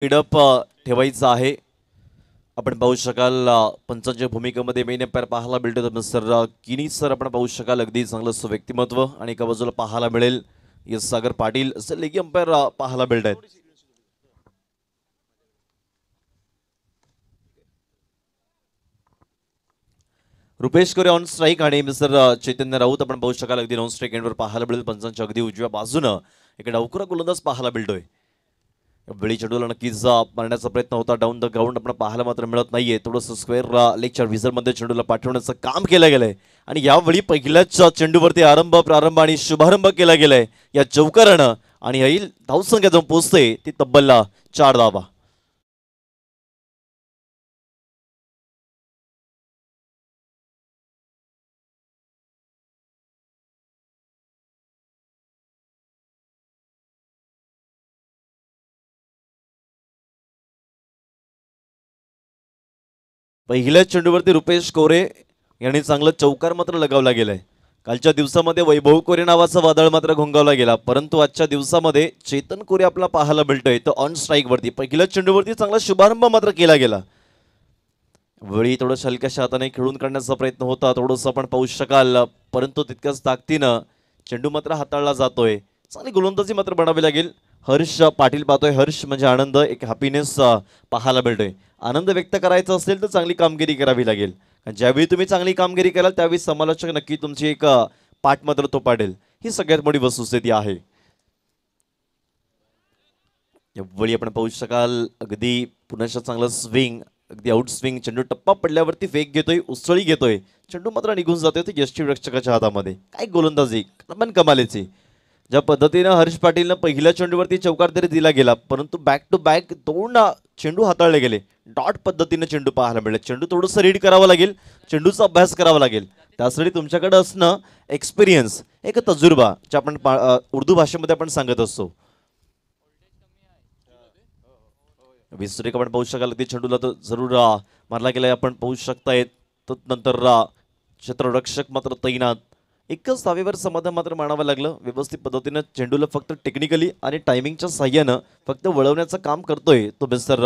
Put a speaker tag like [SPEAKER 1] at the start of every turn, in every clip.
[SPEAKER 1] Speedup ठेवायचा आहे। आपण पाहू शकाल पंचांच्या भूमिकेमध्ये मेन एम्पायर पाहायला मिळते मिस्टर किनी सर आपण पाहू शकाल अगदी चांगलं व्यक्तिमत्व आणि एका बाजूला पाहायला मिळेल यस सागर पाटील असे लेगी अंपायर पाहायला मिळत आहेत। रुपेश कोरे ऑन स्ट्राईक आणि मिस्टर चैतन्य राऊत आपण पाहू शकाल अगदी नॉन स्ट्राईक एंडवर पाहायला मिळेल पंचांच्या अगदी उजव्या बाजूनं एक डावखुरा गोलंदाज पाहायला मिळतोय। वेळी चेंडूला नक्कीच मारण्याचा प्रयत्न होता डाऊन द ग्राउंड आपण पाहायला मात्र मिळत नाहीये थोडंसं स्क्वेअर लेगच्या विझरमध्ये चेंडूला पाठवण्याचं काम केलं गेलंय आणि यावेळी पहिल्याच चेंडूवरती प्रारंभ आणि शुभारंभ केला गेलाय या चौकारानं आणि येईल धावसंख्या जाऊन पोहोचते ती तब्बल 4 धावा। पहिल्या चेंडूवरती रुपेश कोरे यांनी चांगलं चौकार मात्र लगावला गेलाय। कालच्या दिवसामध्ये वैभव कोरे नावाचा वादळ मात्र घोंगावला गेला परंतु आजच्या दिवसामध्ये चेतन कोरे आपला पाहायला मिळतोय तो ऑन स्ट्राईक वरती पहिल्या चेंडूवरती चांगला शुभारंभ मात्र केला गेला। वेळी थोडं हलक्याशा हाताने खेळून काढण्याचा प्रयत्न होता थोडंसं आपण पाहू शकाल परंतु तितक्याच ताकदीनं चेंडू मात्र हाताळला जातोय। चांगली गोलंदाजी मात्र बनावी लागेल। हर्ष पाटील पाहतोय हर्ष म्हणजे आनंद एक हॅपीनेस पाहायला मिळतोय। आनंद व्यक्त करायचा असेल तर चांगली कामगिरी करावी लागेल ज्यावेळी तुम्ही चांगली कामगिरी कराल त्यावेळी समालोचक नक्की तुमची एक पाठ मात्र तो पाडेल ही सगळ्यात मोठी वस्तुस्थिती आहे। यावेळी आपण पाहू शकाल अगदी पुन्हा चांगलं स्विंग अगदी आउट स्विंग चेंडू टप्पा पडल्यावरती वेग घेतोय उसळी घेतोय चेंडू मात्र निघून जातोय ते यष्टीरक्षकाच्या हातामध्ये काय गोलंदाजी पण कमालीची। ज्या पद्धतीनं हर्ष पाटीलनं पहिल्या चेंडूवरती चौकार तरी दिला गेला परंतु बॅक टू बॅक दोन चेंडू हाताळले गेले डॉट पद्धतीने चेंडू पाहायला मिळेल। चेंडू थोडंसं रीड करावं लागेल चेंडूचा अभ्यास करावा लागेल त्यासाठी तुमच्याकडे असणं एक्सपिरियन्स एक तजुर्बा जे आपण उर्दू भाषेमध्ये आपण सांगत असतो। विसरी आपण पाहू शकाल ते चेंडूला तर जरूर मारला गेलाय आपण पाहू शकतायत नंतर क्षेत्ररक्षक मात्र तैनात एकच धावेवर समाधान मात्र मानावं लागलं व्यवस्थित पद्धतीनं चेंडूला फक्त टेक्निकली आणि टायमिंगच्या साह्यानं फक्त वळवण्याचं काम करतोय तो मिस्टर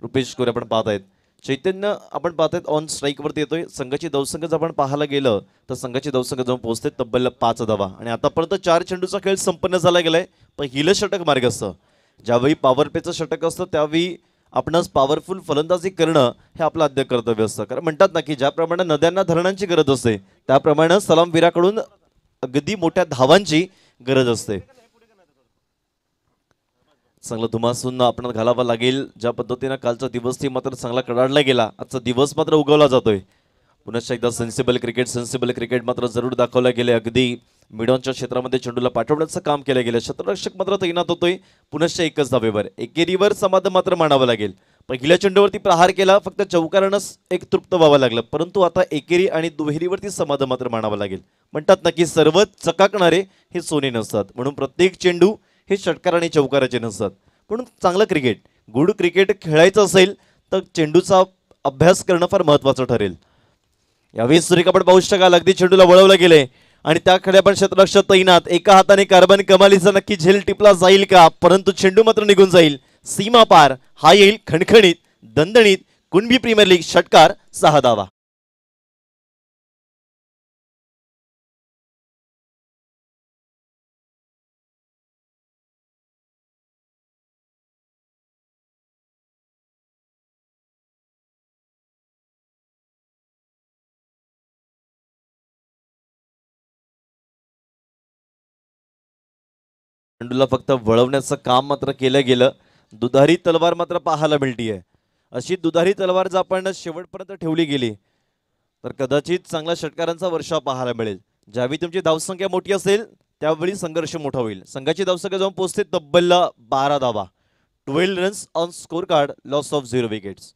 [SPEAKER 1] रुपेश कोरे आपण पाहत आहेत। चैतन्य आपण पाहत आहेत ऑन स्ट्राईकवरती येतोय संघाची धावसंख्या जर आपण पाहायला गेलं तर संघाची धावसंख्या जाऊन पोहोचते तब्बल 5 धावा आणि आतापर्यंत 4 चेंडूचा खेळ संपन्न झाला गेलाय पहिलं षटक मार्गस्थ। ज्यावेळी पॉवर प्लेचं षटक असतं त्यावेळी आपणास पॉवरफुल फलंदाजी करणं हे आपलं आद्य कर्तव्य असतं कारण म्हणतात ना की ज्याप्रमाणे नद्यांना धरणांची गरज असते त्याप्रमाणे सलामवीराकडून अगदी मोठ्या धावांची गरज असते। चांगलं धुमासून आपण घालावा लागेल ज्या पद्धतीनं कालचा दिवस ती मात्र चांगला कडाडला गेला आजचा दिवस मात्र उगवला जातोय। पुन्हा एकदा सेन्सिबल क्रिकेट मात्र जरूर दाखवला गेले अगदी मिडॉनच्या क्षेत्रामध्ये चेंडूला पाठवण्याचं काम केलं गेलं क्षेत्ररक्षक मात्र तैनात होतोय पुनश्च एकच धावेवर एकेरीवर समाधान मात्र मानावं लागेल। पहिल्या चेंडूवरती प्रहार केला फक्त चौकारानंच एक तृप्त व्हावं लागलं परंतु आता एकेरी आणि दुहेरीवरती समाधान मात्र मानावं लागेल। म्हणतात ना की सर्व चकाकणारे हे सोने नसतात म्हणून प्रत्येक चेंडू हे षटकार आणि चौकाराचे नसतात म्हणून चांगलं क्रिकेट गुड क्रिकेट खेळायचं असेल तर चेंडूचा अभ्यास करणं फार महत्त्वाचं ठरेल। यावेळी सुरेख आपण पाहू शकाल अगदी चेंडूला वळवलं गेले आणि त्याकडे आपण क्षेत्ररक्षक तैनात एका हाताने कार्बन कमालीचा नक्की झेल टिपला जाईल का परंतु चेंडू मात्र निघून जाईल सीमा पार हा येईल खणखणीत दणदणीत कुणबी प्रीमियर लीग षटकार 6 धावा। चेंडूला फक्त वळवण्याचं काम मात्र केलं गेलं दुधारी तलवार मात्र पाहायला मिळतीये। अशी दुधारी तलवार जर आपण शेवटपर्यंत ठेवली गेली तर कदाचित चांगल्या षटकारांचा वर्षाव पाहायला मिळेल। ज्यावेळी तुमची धावसंख्या मोठी असेल त्यावेळी संघर्ष मोठा होईल। संघाची धावसंख्या जाऊन पोहोचते तब्बल 12 धावा 12 runs on score card loss of 0 wickets.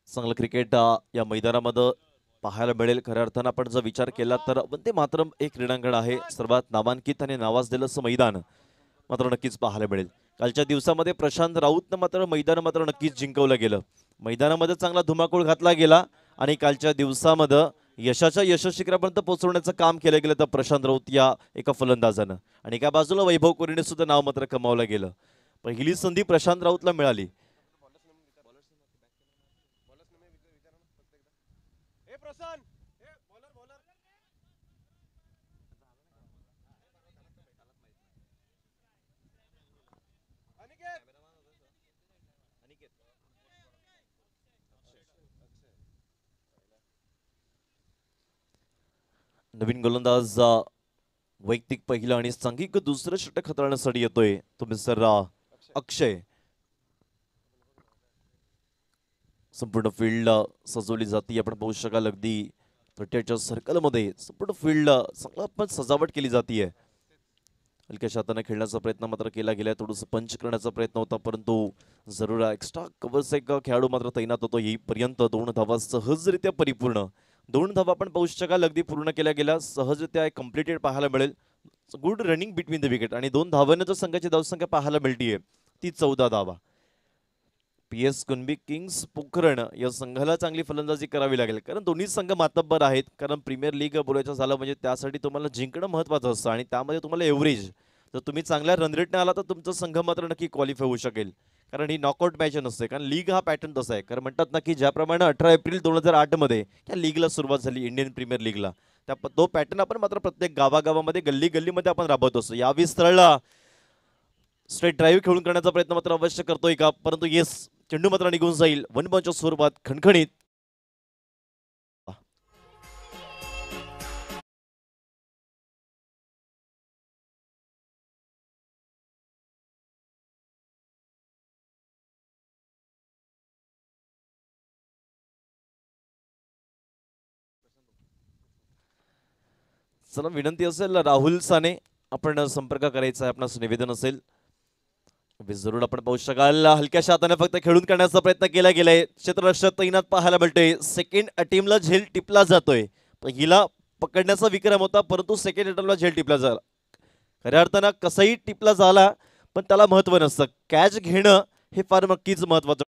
[SPEAKER 1] चांगलं क्रिकेट या मैदानामध्ये पाहायला मिळेल। खऱ्या अर्थानं आपण जर विचार केला तर वंदे मातरम एक क्रीडांगण आहे सर्वात नामांकित आणि नावाजलेलं असं मैदान मात्र नक्कीच पाहायला मिळेल। कालच्या दिवसामध्ये प्रशांत राऊतनं मात्र मैदान मात्र नक्कीच जिंकवलं गेलं मैदानामध्ये चांगला धुमाकूळ घातला गेला आणि कालच्या दिवसामध्ये यशाच्या यशशिखरापर्यंत पोहोचवण्याचं काम केलं गेलं तर प्रशांत राऊत या एका फलंदाजानं, आणि एका बाजूला वैभव कोरेने सुद्धा नाव मात्र कमावलं गेलं. पहिली संधी प्रशांत राऊतला मिळाली. नवीन गोलंदाज वैयक्तिक पहिलं आणि सांघिक दुसरं षटक हाताळण्यासाठी येतोय तो मिस्टर अक्षय. संपूर्ण फील्ड सजवली जाते. आपण पाहू शकाल अगदी 38च्या सर्कलमध्ये संपूर्ण फील्ड चांगला पण सजावट केली जाते. हलक्याशा हाताने खेळण्याचा प्रयत्न मात्र केला गेलाय. थोडंसं पंच करण्याचा प्रयत्न होता, परंतु जरूर एक्स्ट्रा कव्हर्स एक खेळाडू मात्र तैनात होतो. येईपर्यंत 2 धावा सहजरित्या परिपूर्ण, 2 धावा आपण पाहू शकाल अगदी पूर्ण केल्या गेल्या. सहजरित्या एक कम्प्लिटेड पाहायला मिळेल. Good running between the wicket आणि 2 धावांनी जर संघाची धावसंख्या पाहायला मिळतीये ती 14 धावा. PS कुणबी किंग्स पोखरण या संघाला चांगली फलंदाजी करावी लागेल, कारण दोन्ही संघ मातब्बर आहेत. कारण प्रीमियर लीग बोलायचं झालं म्हणजे त्यासाठी तुम्हाला जिंकणं महत्त्वाचं असतं आणि त्यामध्ये तुम्हाला एव्हरेज, जर तुम्ही चांगल्या रन रेटने आला तर तुमचा संघ मात्र नक्की क्वालिफाय होऊ शकेल. कारण ही नॉकआउट मॅच नसते, कारण लीग हा पॅटर्न तसा आहे. कारण म्हणतात ना की ज्याप्रमाणे 18 एप्रिल 2008 मध्ये या लीगला सुरुवात झाली, इंडियन प्रीमियर लीगला, तो पॅटर्न आपण मात्र प्रत्येक गावागावामध्ये गल्ली गल्लीमध्ये आपण राबवत असतो. यावी स्थळला स्ट्रेट ड्राईव्ह खेळून करण्याचा प्रयत्न मात्र अवश्य करतोय का, परंतु येस, चेंडू मात्र निघून जाईल. वन बॉलच्या स्वरूपात खणखणीत. चला, विनंती असेल राहुल साने आपण संपर्क करायचा आहे, आपणास निवेदन असेल जरूर आपण पाहू शकाल. हलक्याशा हाताने फक्त खेळून करण्याचा प्रयत्न केला गेलाय. क्षेत्ररक्षक तैनात पाहायला मिळतोय. सेकंड अटेम्प्टला झेल टिपला जातोय. पहिला पकडण्याचा विक्रम होता, परंतु सेकंड अटेम्प्टला झेल टिपला झाला. खऱ्या अर्थानं कसंही टिपला झाला पण त्याला महत्व नसतं. कॅच घेणं हे फार नक्कीच महत्वाचं.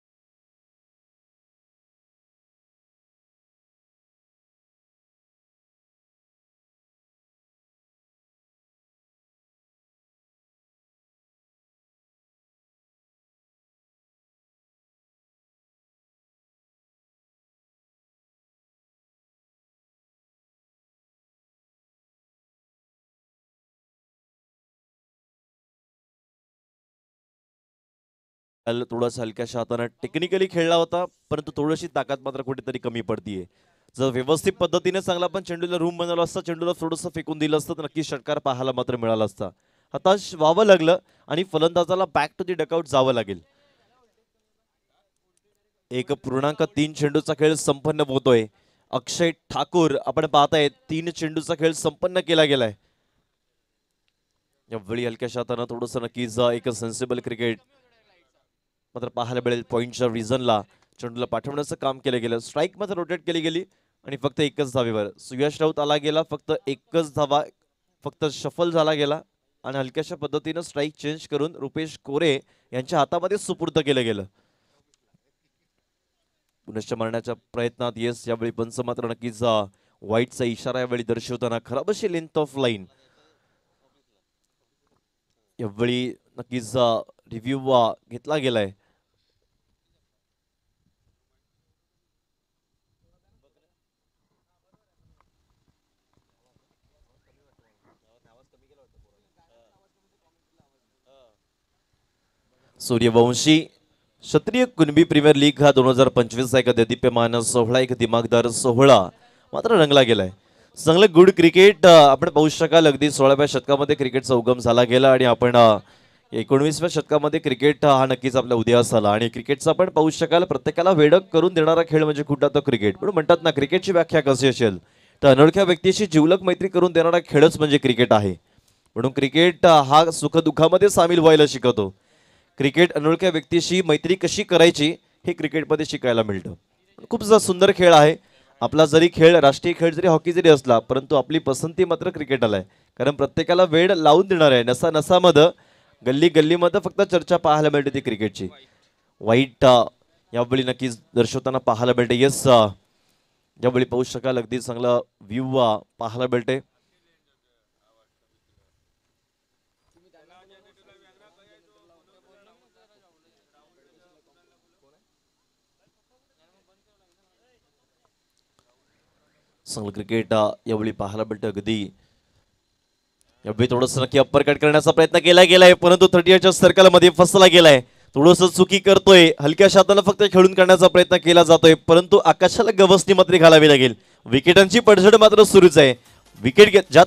[SPEAKER 1] थोडासा हलक्याशा हाताने टेक्निकली खेळला होता, परंतु थोडीशी ताकद मात्र कुठेतरी कमी पडतीये. जर व्यवस्थित पद्धतीने चांगला पण चेंडूला रूम बनवला असता, चेंडूला थोडंसं फेकून दिलं असतं तर नक्की षटकार पाहायला मात्र मिळाला असता. हताश व्हावं लागलं आणि फलंदाजाला बॅक टू दी डकआउट जावं लागेल. 1.3 चेंडूचा खेळ संपन्न होतोय. अक्षय ठाकूर आपण पाहताय 3 चेंडूचा खेळ संपन्न केला गेलाय. यावेळी हलक्याशा हाताने थोडंसं नक्कीच एक सेन्सिबल क्रिकेट मात्र पाहायला मिळेल. पॉईंटच्या रिझनला चेंडूला पाठवण्याचं काम केलं गेलं. स्ट्राईक मात्र रोटेट केली गेली आणि फक्त एकच धावेवर सुयश राऊत आला गेला. फक्त एकच धावा फक्त शफल झाला गेला आणि हलक्याशा पद्धतीनं स्ट्राईक चेंज करून रुपेश कोरे यांच्या हातामध्ये सुपूर्द केलं गेलं. पुनश्च मारण्याच्या प्रयत्नात येस, यावेळी पंच मात्र नक्कीच वाईटचा इशारा यावेळी दर्शवताना खराब अशी लेंथ ऑफ लाईन यावेळी नक्कीच रिव्ह्यू घेतला गेलाय. सूर्यवंशी क्षत्रिय कुणबी प्रीमियर लीग हा 2025 एक देदीप्यमान सोहळा, एक दिमागदार सोहळा मात्र रंगला गेलाय. चांगलं गुड क्रिकेट आपण पाहू शकाल. अगदी 16व्या शतकामध्ये क्रिकेटचा उगम झाला गेला आणि आपण 19व्या शतकामध्ये क्रिकेट हा नक्कीच आपल्या उदयास आला आणि क्रिकेटचा आपण पाहू शकाल प्रत्येकाला वेडक करून देणारा खेळ म्हणजे कुठला तो क्रिकेट. पण म्हणतात ना, क्रिकेटची व्याख्या कशी असेल तर अनोळख्या व्यक्तीशी जिवलग मैत्री करून देणारा खेळच म्हणजे क्रिकेट आहे. म्हणून क्रिकेट हा सुखदुःखामध्ये सामील व्हायला शिकवतो. क्रिकेट अनोळख्या व्यक्तीशी मैत्री कशी करायची हे क्रिकेटमध्ये शिकायला मिळतं. खूप सुंदर खेळ आहे आपला. जरी खेळ राष्ट्रीय खेळ जरी हॉकी जरी असला, परंतु आपली पसंती मात्र क्रिकेटला आहे. कारण प्रत्येकाला वेळ लावून देणार आहे. नसा नसामध्ये गल्ली गल्लीमध्ये फक्त चर्चा पाहायला मिळते ती क्रिकेटची. वाईट यावेळी नक्कीच दर्शवताना पाहायला मिळते. येस, यावेळी पाहू शकाल अगदी चांगला व्ह्यू पाहायला मिळते. चांगलं क्रिकेट यावेळी पाहायला मिळतं. अगदी यावेळी थोडंसं नक्की अप्पर कट करण्याचा प्रयत्न केला गेलाय, परंतु 38च्या सर्कलमध्ये फसला गेलाय. थोडंसं चुकी करतोय, हलक्या हाताने फक्त खेळून करण्याचा प्रयत्न केला जातोय, परंतु आकाशाला गवसणी मात्र घालावी लागेल. विकेटांची पडझड मात्र सुरूच आहे. विकेट ज्या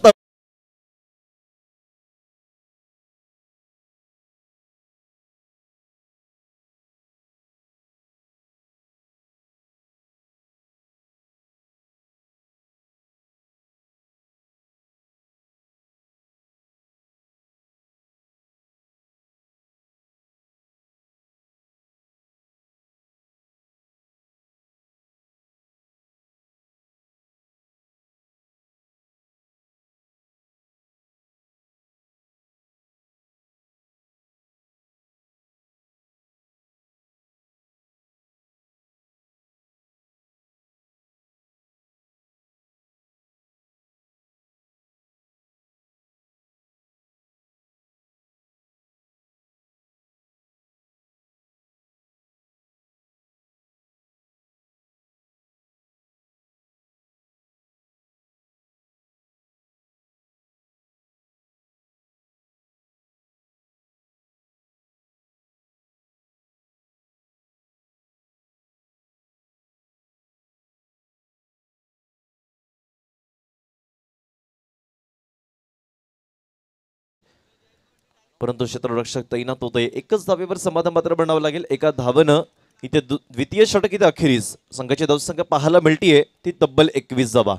[SPEAKER 1] परंतु क्षेत्ररक्षक तैनात होते. एकच धावेवर समाधान मात्र बनावं लागेल. एका धावेनं इथे द्वितीय षटक इथे अखेरीस संघाची धावसंख्या पाहायला मिळतीये ती तब्बल 21 धावा.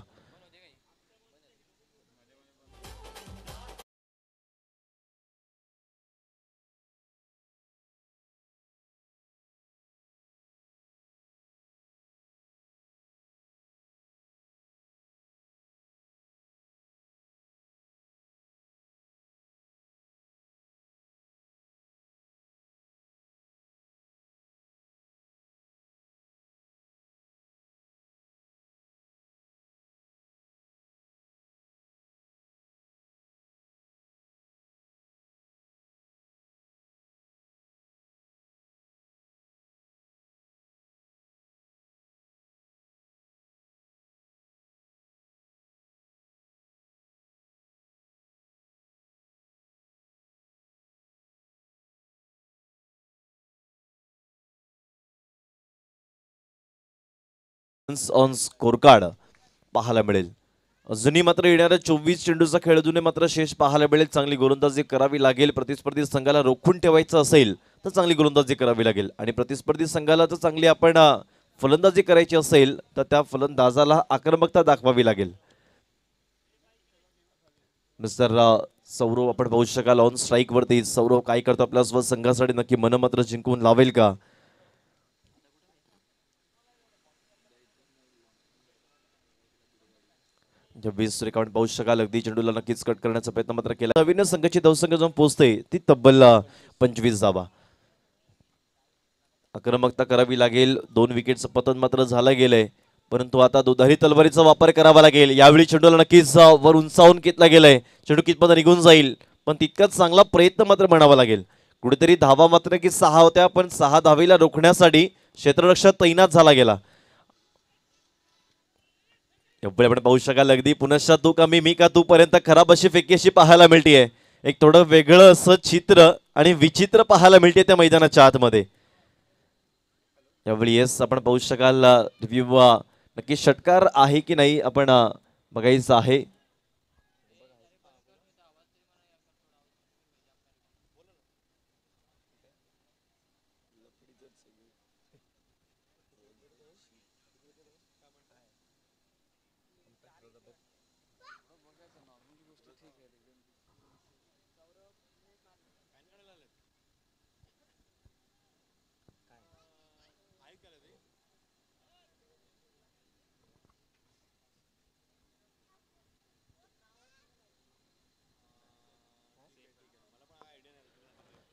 [SPEAKER 1] ऑन स्कोर कार्ड पाहायला मिळेल. अजूनही मात्र येणाऱ्या 24 चेंडूचा खेळ अजूनही मात्र शेष पाहायला मिळेल. चांगली गोलंदाजी करावी लागेल. प्रतिस्पर्धी संघाला रोखून ठेवायचं असेल तर चांगली गोलंदाजी करावी लागेल आणि प्रतिस्पर्धी संघाला तर चांगली आपण फलंदाजी करायची असेल तर त्या फलंदाजाला आक्रमकता दाखवावी लागेल. मिस्टर सौरव आपण पाहू शकाल ऑन स्ट्राईक वरती. सौरव काय करतो आपल्या संघासाठी, नक्की मन मात्र जिंकून लावेल का? 20 रेकॉर्ड पाहू शकाल. अगदी चेंडूला नक्कीच कट करण्याचा प्रयत्न मात्र केला. नवीन संघाची धावसंख्या जाऊन पोहोचते ती तब्बल 25 धावा. आक्रमकता करावी लागेल. 2 विकेटचं पतन मात्र झालं गेलंय, परंतु आता दुधारी तलवारीचा वापर करावा लागेल. यावेळी चेंडूला नक्कीच वर उंचावून घेतला गेलाय. चेंडू कितपत निघून जाईल, पण तितकाच चांगला प्रयत्न मात्र म्हणावा लागेल. कुठेतरी धावा मात्र की 6 होत्या, पण 6 धावेला रोखण्यासाठी क्षेत्ररक्षक तैनात झाला गेला. एवढे आपण पाहू शकाल. अगदी पुनश्च तू का मी का तू पर्यंत खराब अशी फेकी अशी पाहायला मिळतीये. एक थोडं वेगळं असं चित्र आणि विचित्र पाहायला मिळते त्या मैदानाच्या आतमध्ये. यावेळी येस आपण पाहू शकाल. रिव्ह्यू नक्की षटकार आहे की नाही आपण बघायचं आहे.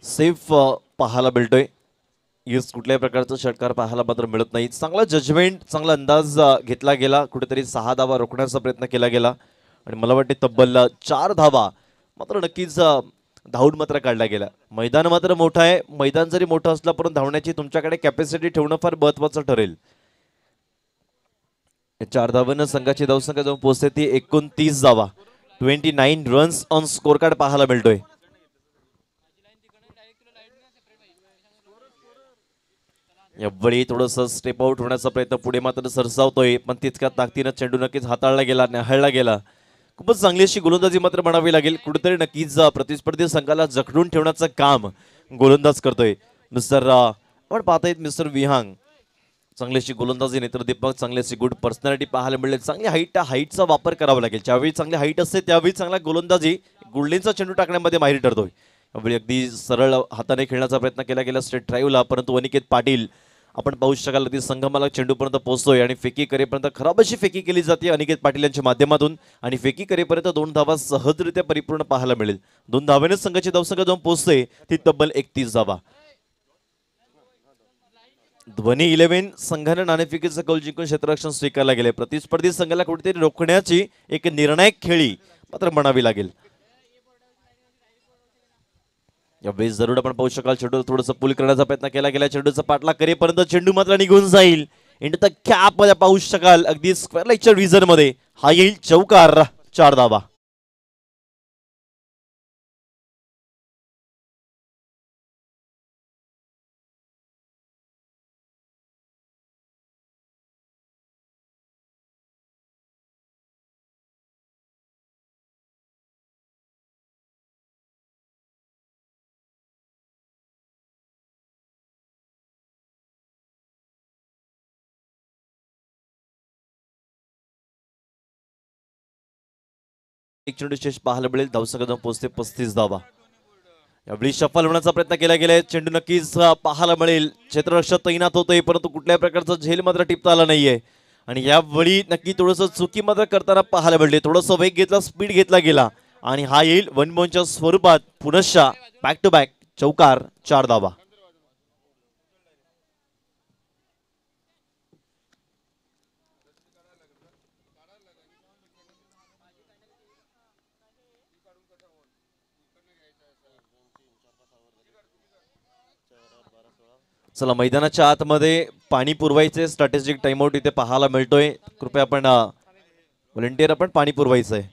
[SPEAKER 1] सेफ पाहायला मिळतोय. येस, कुठल्याही प्रकारचा षटकार पाहायला मात्र मिळत नाही. चांगला जजमेंट, चांगला अंदाज घेतला गेला. कुठेतरी 6 धावा रोखण्याचा प्रयत्न केला गेला आणि मला वाटते तब्बल 4 धावा मात्र नक्कीच धावून मात्र काढल्या गेल्या. मैदान मात्र मोठं आहे. मैदान जरी मोठं असलं परंतु धावण्याची तुमच्याकडे कॅपॅसिटी ठेवणं फार महत्वाचं ठरेल. 4 धावांना संघाची धावसंख्या जाऊन पोहोचते ती 29 धावा. 29 रन्स ऑन स्कोर कार्ड पाहायला मिळतोय. यावेळी थोडंसं स्टेप आउट होण्याचा प्रयत्न पुढे मात्र सरसावतोय, पण तितक्या ताकदीनं चेंडू नक्कीच हाताळला गेला, न्याहाळला गेला. खूपच चांगली अशी गोलंदाजी मात्र म्हणावी लागेल. कुठेतरी नक्कीच प्रतिस्पर्धी संघाला जखडून ठेवण्याचं काम गोलंदाज करतोय मिस्टर आपण पाहतायत मिस्टर विहांग. चांगली अशी गोलंदाजी, नेत्रदीपक, चांगली अशी गुड पर्सनॅलिटी पाहायला मिळेल. चांगली हाईटचा वापर करावा लागेल. ज्यावेळी चांगली हाईट असते त्यावेळी चांगला गोलंदाजी, गोल्डनचा चेंडू टाकण्यामध्ये माहिर ठरतोय. यावेळी अगदी सरळ हाताने खेळण्याचा प्रयत्न केला गेला स्ट्रेट ड्राईव्हला, परंतु अनिकेत पाटील आपण पाहू शकाल अगदी संगमाला चेंडूपर्यंत पोहोचतोय आणि फेकी करेपर्यंत खराब अशी फेकी केली जाते अनिकेत पाटील यांच्या माध्यमातून आणि फेकी करेपर्यंत 2 धावा सहजरित्या परिपूर्ण पाहायला मिळेल. 2 धावेने संघाची धावसंख्या जाऊन पोहोचते ती तब्बल 31 धावा. ध्वनी 11 संघाने नाणेफेकीचा कौल जिंकून क्षेत्ररक्षण स्वीकारला गेले. प्रतिस्पर्धी संघाला कुठेतरी रोखण्याची एक निर्णायक खेळी मात्र म्हणावी लागेल. यावेळी जरूर आपण पाहू शकाल चेंडू थोडंसं पुल करण्याचा प्रयत्न केला गेला. चेंडूचा पाठलाग करेपर्यंत चेंडू मात्र निघून जाईल. इंट द कॅप मध्ये पाहू शकाल अगदी स्क्वेअर लाईनच्या रिझन मध्ये हा येईल चौकार. 4 धावा. एक चेंडू शेष पाहायला मिळेल. धावसंख्या जाऊन पोहोचते 35 धावा. यावेळी शफल होण्याचा प्रयत्न केला गेलाय. चेंडू नक्कीच पाहायला मिळेल. क्षेत्ररक्षक तैनात होतोय परंतु कुठल्याही प्रकारचा झेल मात्र टिपता आला नाहीये आणि यावेळी नक्की थोडंसं चुकी मात्र करताना पाहायला मिळते. थोडंसं वेग घेतला, स्पीड घेतला गेला आणि हा येईल वन बॉनच्या स्वरूपात पुनश्च बॅक टू बॅक चौकार. 4 धावा. चला मैदानाच्या आतमध्ये पाणी पुरवायचे स्ट्रॅटेजिक टाइमआउट इथे पाहायला मिळतोय. कृपया आपण व्हॉलंटियर आपण पाणी पुरवायचंय.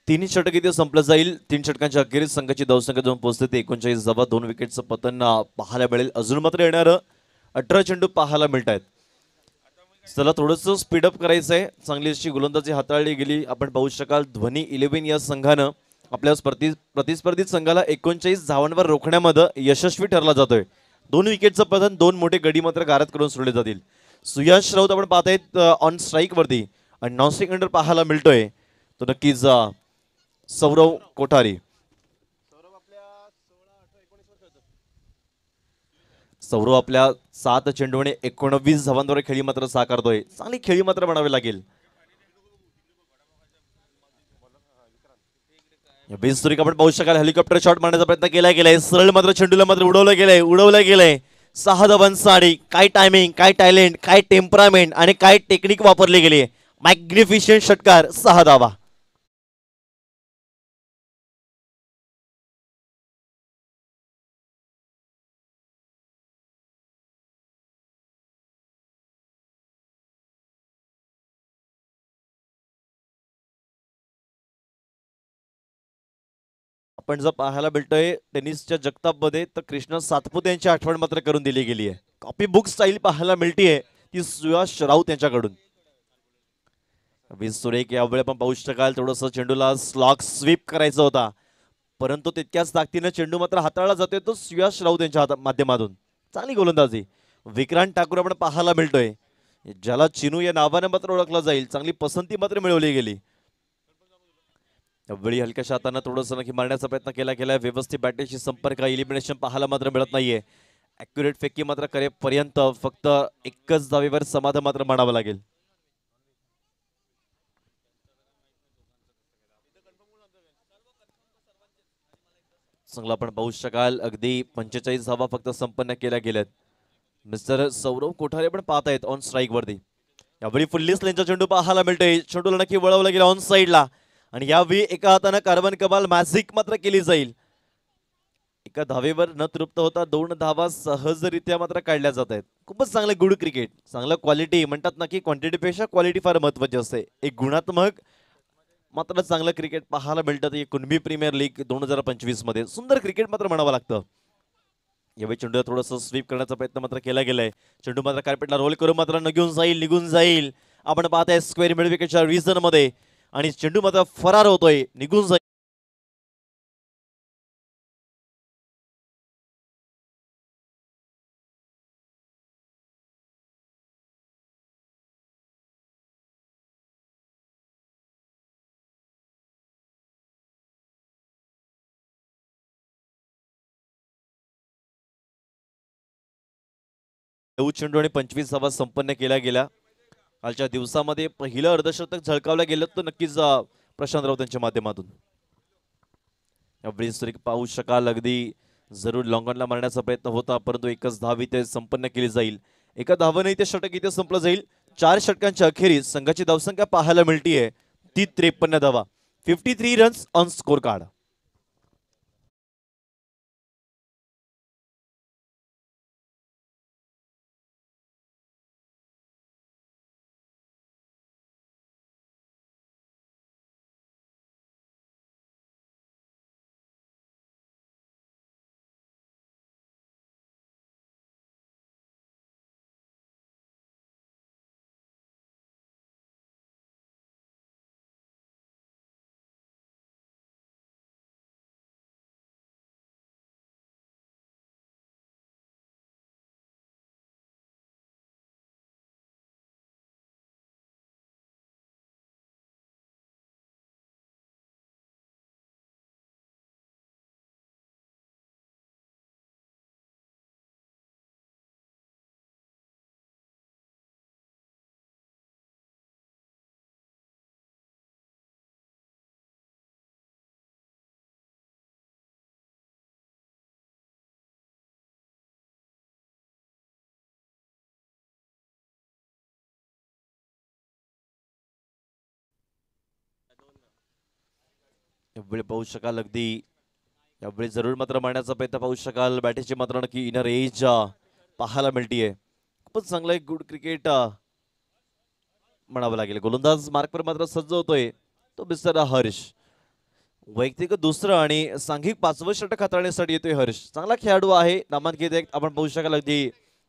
[SPEAKER 1] तीन षटक इथे संपलं जाईल. तीन षटकांच्या अखेरीस संघाची धावसंख्या जाऊन पोहोचते ते 39 धावा. 2 विकेटचं पतन पाहायला मिळेल. अजून मात्र येणार 18 चेंडू पाहायला मिळत आहेत. चला थोडंसं स्पीडअप करायचं आहे. चांगली अशी गोलंदाजी हाताळली गेली. आपण पाहू शकाल ध्वनी 11 या संघानं आपल्या प्रतिस्पर्धी संघाला 39 धावांवर रोखण्यामध्ये यशस्वी ठरला जातोय. 2 विकेटचं पतन, 2 मोठे गडी मात्र गारद करून सोडले जातील. सुयश राऊत आपण पाहतायत ऑन स्ट्राईक वरती आणि नॉन स्ट्राईक अंडर पाहायला मिळतोय तो नक्कीच सौरव कोठारी. सौरव आपल्या 7 चेंडूने 19 धावांद्वारे खेळी मात्र साकारतोय. चांगली खेळी मात्र म्हणावी लागेल. बेसुरीक आपण पाहू शकाल हेलिकॉप्टर शॉट मारण्याचा प्रयत्न केला गेलाय. सरळ मात्र चेंडूला मात्र उडवलं गेलंय. 6 धावांसाठी काय टायमिंग, काय टॅलेंट, काय टेम्परामेंट आणि काय टेक्निक वापरली गेली. मॅग्निफिशियंट षटकार, 6 धावा. आपण जर पाहायला भेटतोय टेनिसच्या जगतापमध्ये तर कृष्ण सातपुते यांची आठवण मात्र करून दिली गेली आहे. कॉपी बुक स्टाईल पाहायला मिळतीये ती सुयश राऊत यांच्याकडून. वीस सुरेख यावेळी आपण पाहू शकाल थोडंसं चेंडूला स्लॉग स्वीप करायचा होता परंतु तितक्याच ताकदीने चेंडू मात्र हाताळला जातोय तो सुयश राऊत यांच्या माध्यमातून. चांगली गोलंदाजी. विक्रांत ठाकूर आपण पाहायला मिळतोय ज्याला चिनू या नावाने मात्र ओळखला जाईल. चांगली पसंती मात्र मिळवली गेली. वेळी हलक्याशा हाताने थोडंसं नक्की मारण्याचा प्रयत्न केला गेलाय. व्यवस्थित बॅटरीशी संपर्क, इलिमिनेशन पाहायला मात्र मिळत नाहीये. ॲक्युरेट फेकी मात्र करेपर्यंत फक्त एकच धावेवर समाधान मात्र मानावं लागेल. चांगला आपण पाहू शकाल अगदी 45 धावा फक्त संपन्न केल्या गेल्यात. मिस्टर सौरव कोठारे पण पाहत आहेत ऑन स्ट्राईक वरती. यावेळी फुल्ली स्लेनचा चेंडू पाहायला मिळतोय. चेंडूला नक्की वळवला गेला ऑन साईडला आणि यावेळी एका हाताने कार्बन कमाल मॅजिक मात्र केली जाईल. एका धावेवर न तृप्त होता 2 धावा सहजरित्या मात्र काढल्या जात आहेत. खूपच चांगलं गुड क्रिकेट. चांगलं क्वालिटी म्हणतात ना की क्वांटिटीपेक्षा क्वालिटी फार महत्वाची असते. एक गुणात्मक मात्र चांगलं क्रिकेट पाहायला मिळतं. कुणबी प्रीमियर लीग 2025 मध्ये सुंदर क्रिकेट मात्र म्हणावं लागतं. यावेळी चेंडूला थोडंसं स्वीप करण्याचा प्रयत्न मात्र केला गेलाय. चेंडू मात्र कार्पेटला रोल करून मात्र निघून जाईल. आपण पाहताय स्क्वेअर मिड विकेटच्या रिजन मध्ये आणि चेंडू मात्र फरार होतोय, निघून जाईल. चेंडू आणि 25 धावा संपन्न केल्या गेल्या. कालच्या दिवसामध्ये पहिलं अर्धशतक झळकावलं गेलं तर नक्कीच प्रशांत राऊत यांच्या माध्यमातून. यावेळी पाहू शकाल अगदी जरूर लॉंगॉनला मारण्याचा प्रयत्न होता परंतु एकच धाव इथे संपन्न केली जाईल. एका धावाने इथे षटक इथे संपलं जाईल. 4 षटकांच्या अखेरीस संघाची धावसंख्या पाहायला मिळतीये ती 53 धावा. 53 रन्स ऑन स्कोर कार्ड. यावेळी पाहू शकाल अगदी यावेळी जरूर मात्र मारण्याचा प्रयत्न पाहू शकाल. बॅटिंगची मात्र नक्की इनर एज पाहायला मिळतीये. खूपच चांगलं एक गुड क्रिकेट म्हणावं लागेल. गोलंदाज मार्कवर मात्र सज्ज होतोय तो मिस्टर हर्ष. वैयक्तिक दुसरं आणि सांघिक 5वं षटक हाताळण्यासाठी येतोय हर्ष. चांगला खेळाडू आहे, नामांकित एक आपण पाहू शकाल अगदी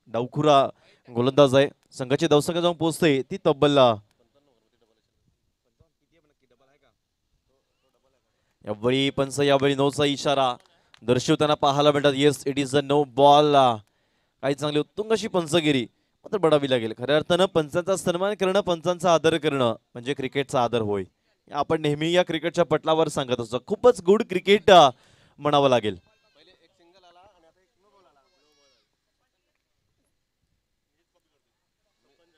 [SPEAKER 1] डावखुरा गोलंदाज आहे. संघाची धावसंख्या जाऊन पोहोचते ती तब्बल यावेळी पंच यावेळी नोचा इशारा दर्शवताना पाहायला मिळतात. Yes, it is a no ball. काही चांगली उत्तुंग अशी पंचगिरी मात्र बडावी लागेल. खऱ्या अर्थानं पंचांचा सन्मान करणं, पंचांचा आदर करणं म्हणजे क्रिकेटचा आदर होय. आपण नेहमी या क्रिकेटच्या पटलावर सांगत असतो. खूपच गुड क्रिकेट म्हणावं लागेल.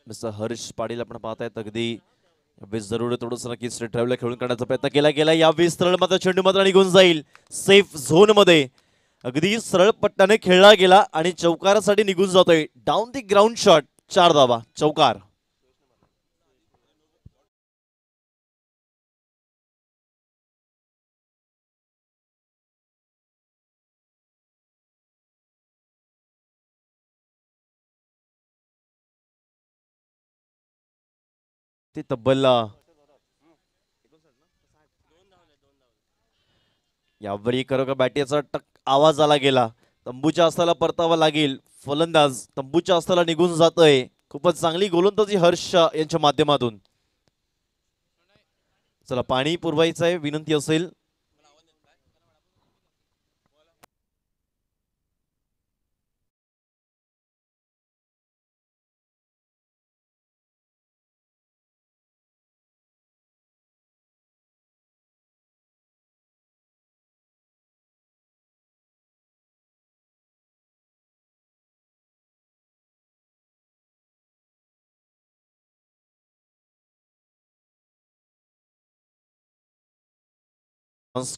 [SPEAKER 1] मिस्टर हर्ष पाटील आपण पाहतायत अगदी यावेळेस जरूर थोडंसं नक्की स्ट्रेट ड्राईव्हला खेळून काढण्याचा प्रयत्न केला गेला. यावेळेस सरळ मात्र चेंडू मात्र निघून जाईल सेफ झोन मध्ये. अगदी सरळ पट्ट्याने खेळला गेला आणि चौकारासाठी निघून जातोय. डाऊन दी ग्राउंड शॉट, 4 धावा, चौकार. ते तब्बल यावेळी खरोखर बॅटीचा टक आवाज आला गेला. तंबूच्या अस्ताला परतावा लागेल. फलंदाज तंबूच्या अस्ताला निघून जातोय. खूपच चांगली गोलंदाजी हर्ष यांच्या माध्यमातून. चला पाणी पुरवायचं आहे, विनंती असेल.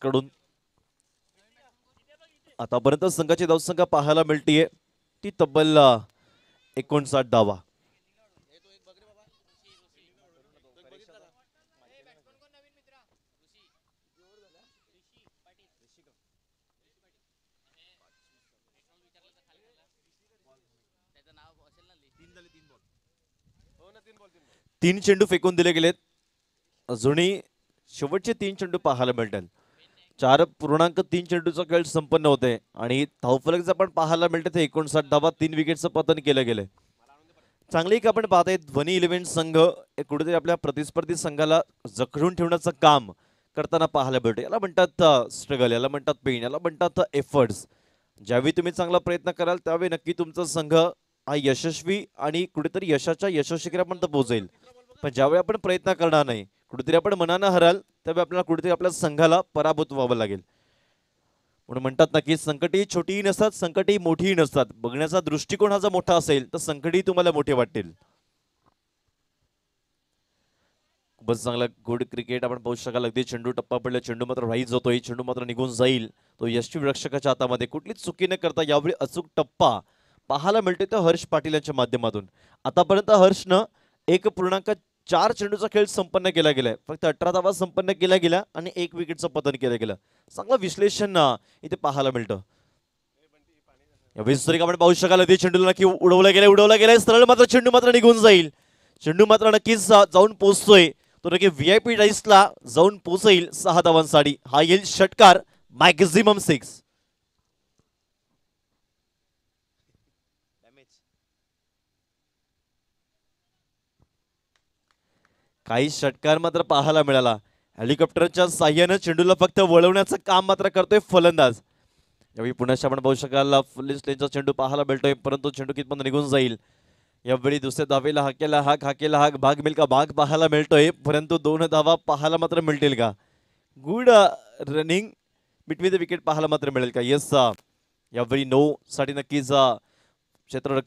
[SPEAKER 1] कडून आतापर्यंत संघाची धावसंख्या पाहायला मिळतीये ती तब्बल 59 धावा. तीन चेंडू फेकून दिले गेलेत. अजूनही शेवटचे 3 चेंडू पाहायला मिळतात. 4.3 चेंडूचा खेळ संपन्न होते आणि धावफलक जर आपण पाहायला मिळते ते 59 धावा, 3 विकेटचं पतन केलं गेलंय. चांगली एक आपण पाहताय ध्वनी इलेव्हन संघ कुठेतरी आपल्या प्रतिस्पर्धी संघाला जखडून ठेवण्याचं काम करताना पाहायला मिळते. याला म्हणतात स्ट्रगल, याला म्हणतात पेन, याला म्हणतात एफर्ट्स. ज्यावेळी तुम्ही चांगला प्रयत्न कराल त्यावेळी नक्की तुमचा संघ हा यशस्वी आणि कुठेतरी यशाच्या यशस्वीकरापर्यंत पोहोचेल. पण ज्यावेळी आपण प्रयत्न करणार नाही, कुठेतरी आपण मनानं हराल, त्यावेळी आपल्याला कुठेतरी आपल्या संघाला पराभूत व्हावं लागेल. म्हणून म्हणतात ना की संकटी छोटीही नसतात, संकटी मोठीही नसतात. बघण्याचा दृष्टिकोन हा जर मोठा असेल तर संकटी तुम्हाला मोठे वाटतील. खूपच चांगला गुड क्रिकेट आपण पाहू शकाल. अगदी चेंडू टप्पा पडला, चेंडू मात्र राईज होतोय, चेंडू मात्र निघून जाईल. तो यशस्वी रक्षकाच्या हातामध्ये कुठलीच चुकी न करता यावेळी अचूक टप्पा पाहायला मिळतोय तो हर्ष पाटील यांच्या माध्यमातून. आतापर्यंत हर्षनं 1.4 चेंडूचा खेळ संपन्न केला गेलाय. फक्त 18 धावा संपन्न केल्या गेल्या आणि 1 विकेटचं पतन केलं गेलं. चांगलं विश्लेषण इथे पाहायला मिळतं. यावेळी आपण पाहू शकाल अगदी चेंडूला नक्की उडवला गेलाय सरळ, मात्र चेंडू मात्र निघून जाईल. चेंडू मात्र नक्कीच जाऊन पोहोचतोय तो नक्की VIP डाईसला जाऊन पोहोचेल 6 धावांसाठी. हा येईल षटकार, मॅक्झिमम 6. काही षटकार मात्र पाहायला मिळाला. हेलिकॉप्टरच्या साह्यानं चेंडूला फक्त वळवण्याचं काम मात्र करतोय फलंदाज. यावेळी पुन्हा आपण पाहू शकाल फुलिस लेनचा चेंडू पाहायला मिळतोय, परंतु चेंडू कितपर्यंत निघून जाईल. यावेळी दुसऱ्या धावेला हाकेला हाक भाग मिळेल का? भाग पाहायला मिळतोय, परंतु 2 धावा पाहायला मात्र मिळतील का? Good running between the wicket पाहायला मात्र मिळेल का? येस, यावेळी 9 साठी नक्कीच क्षेत्र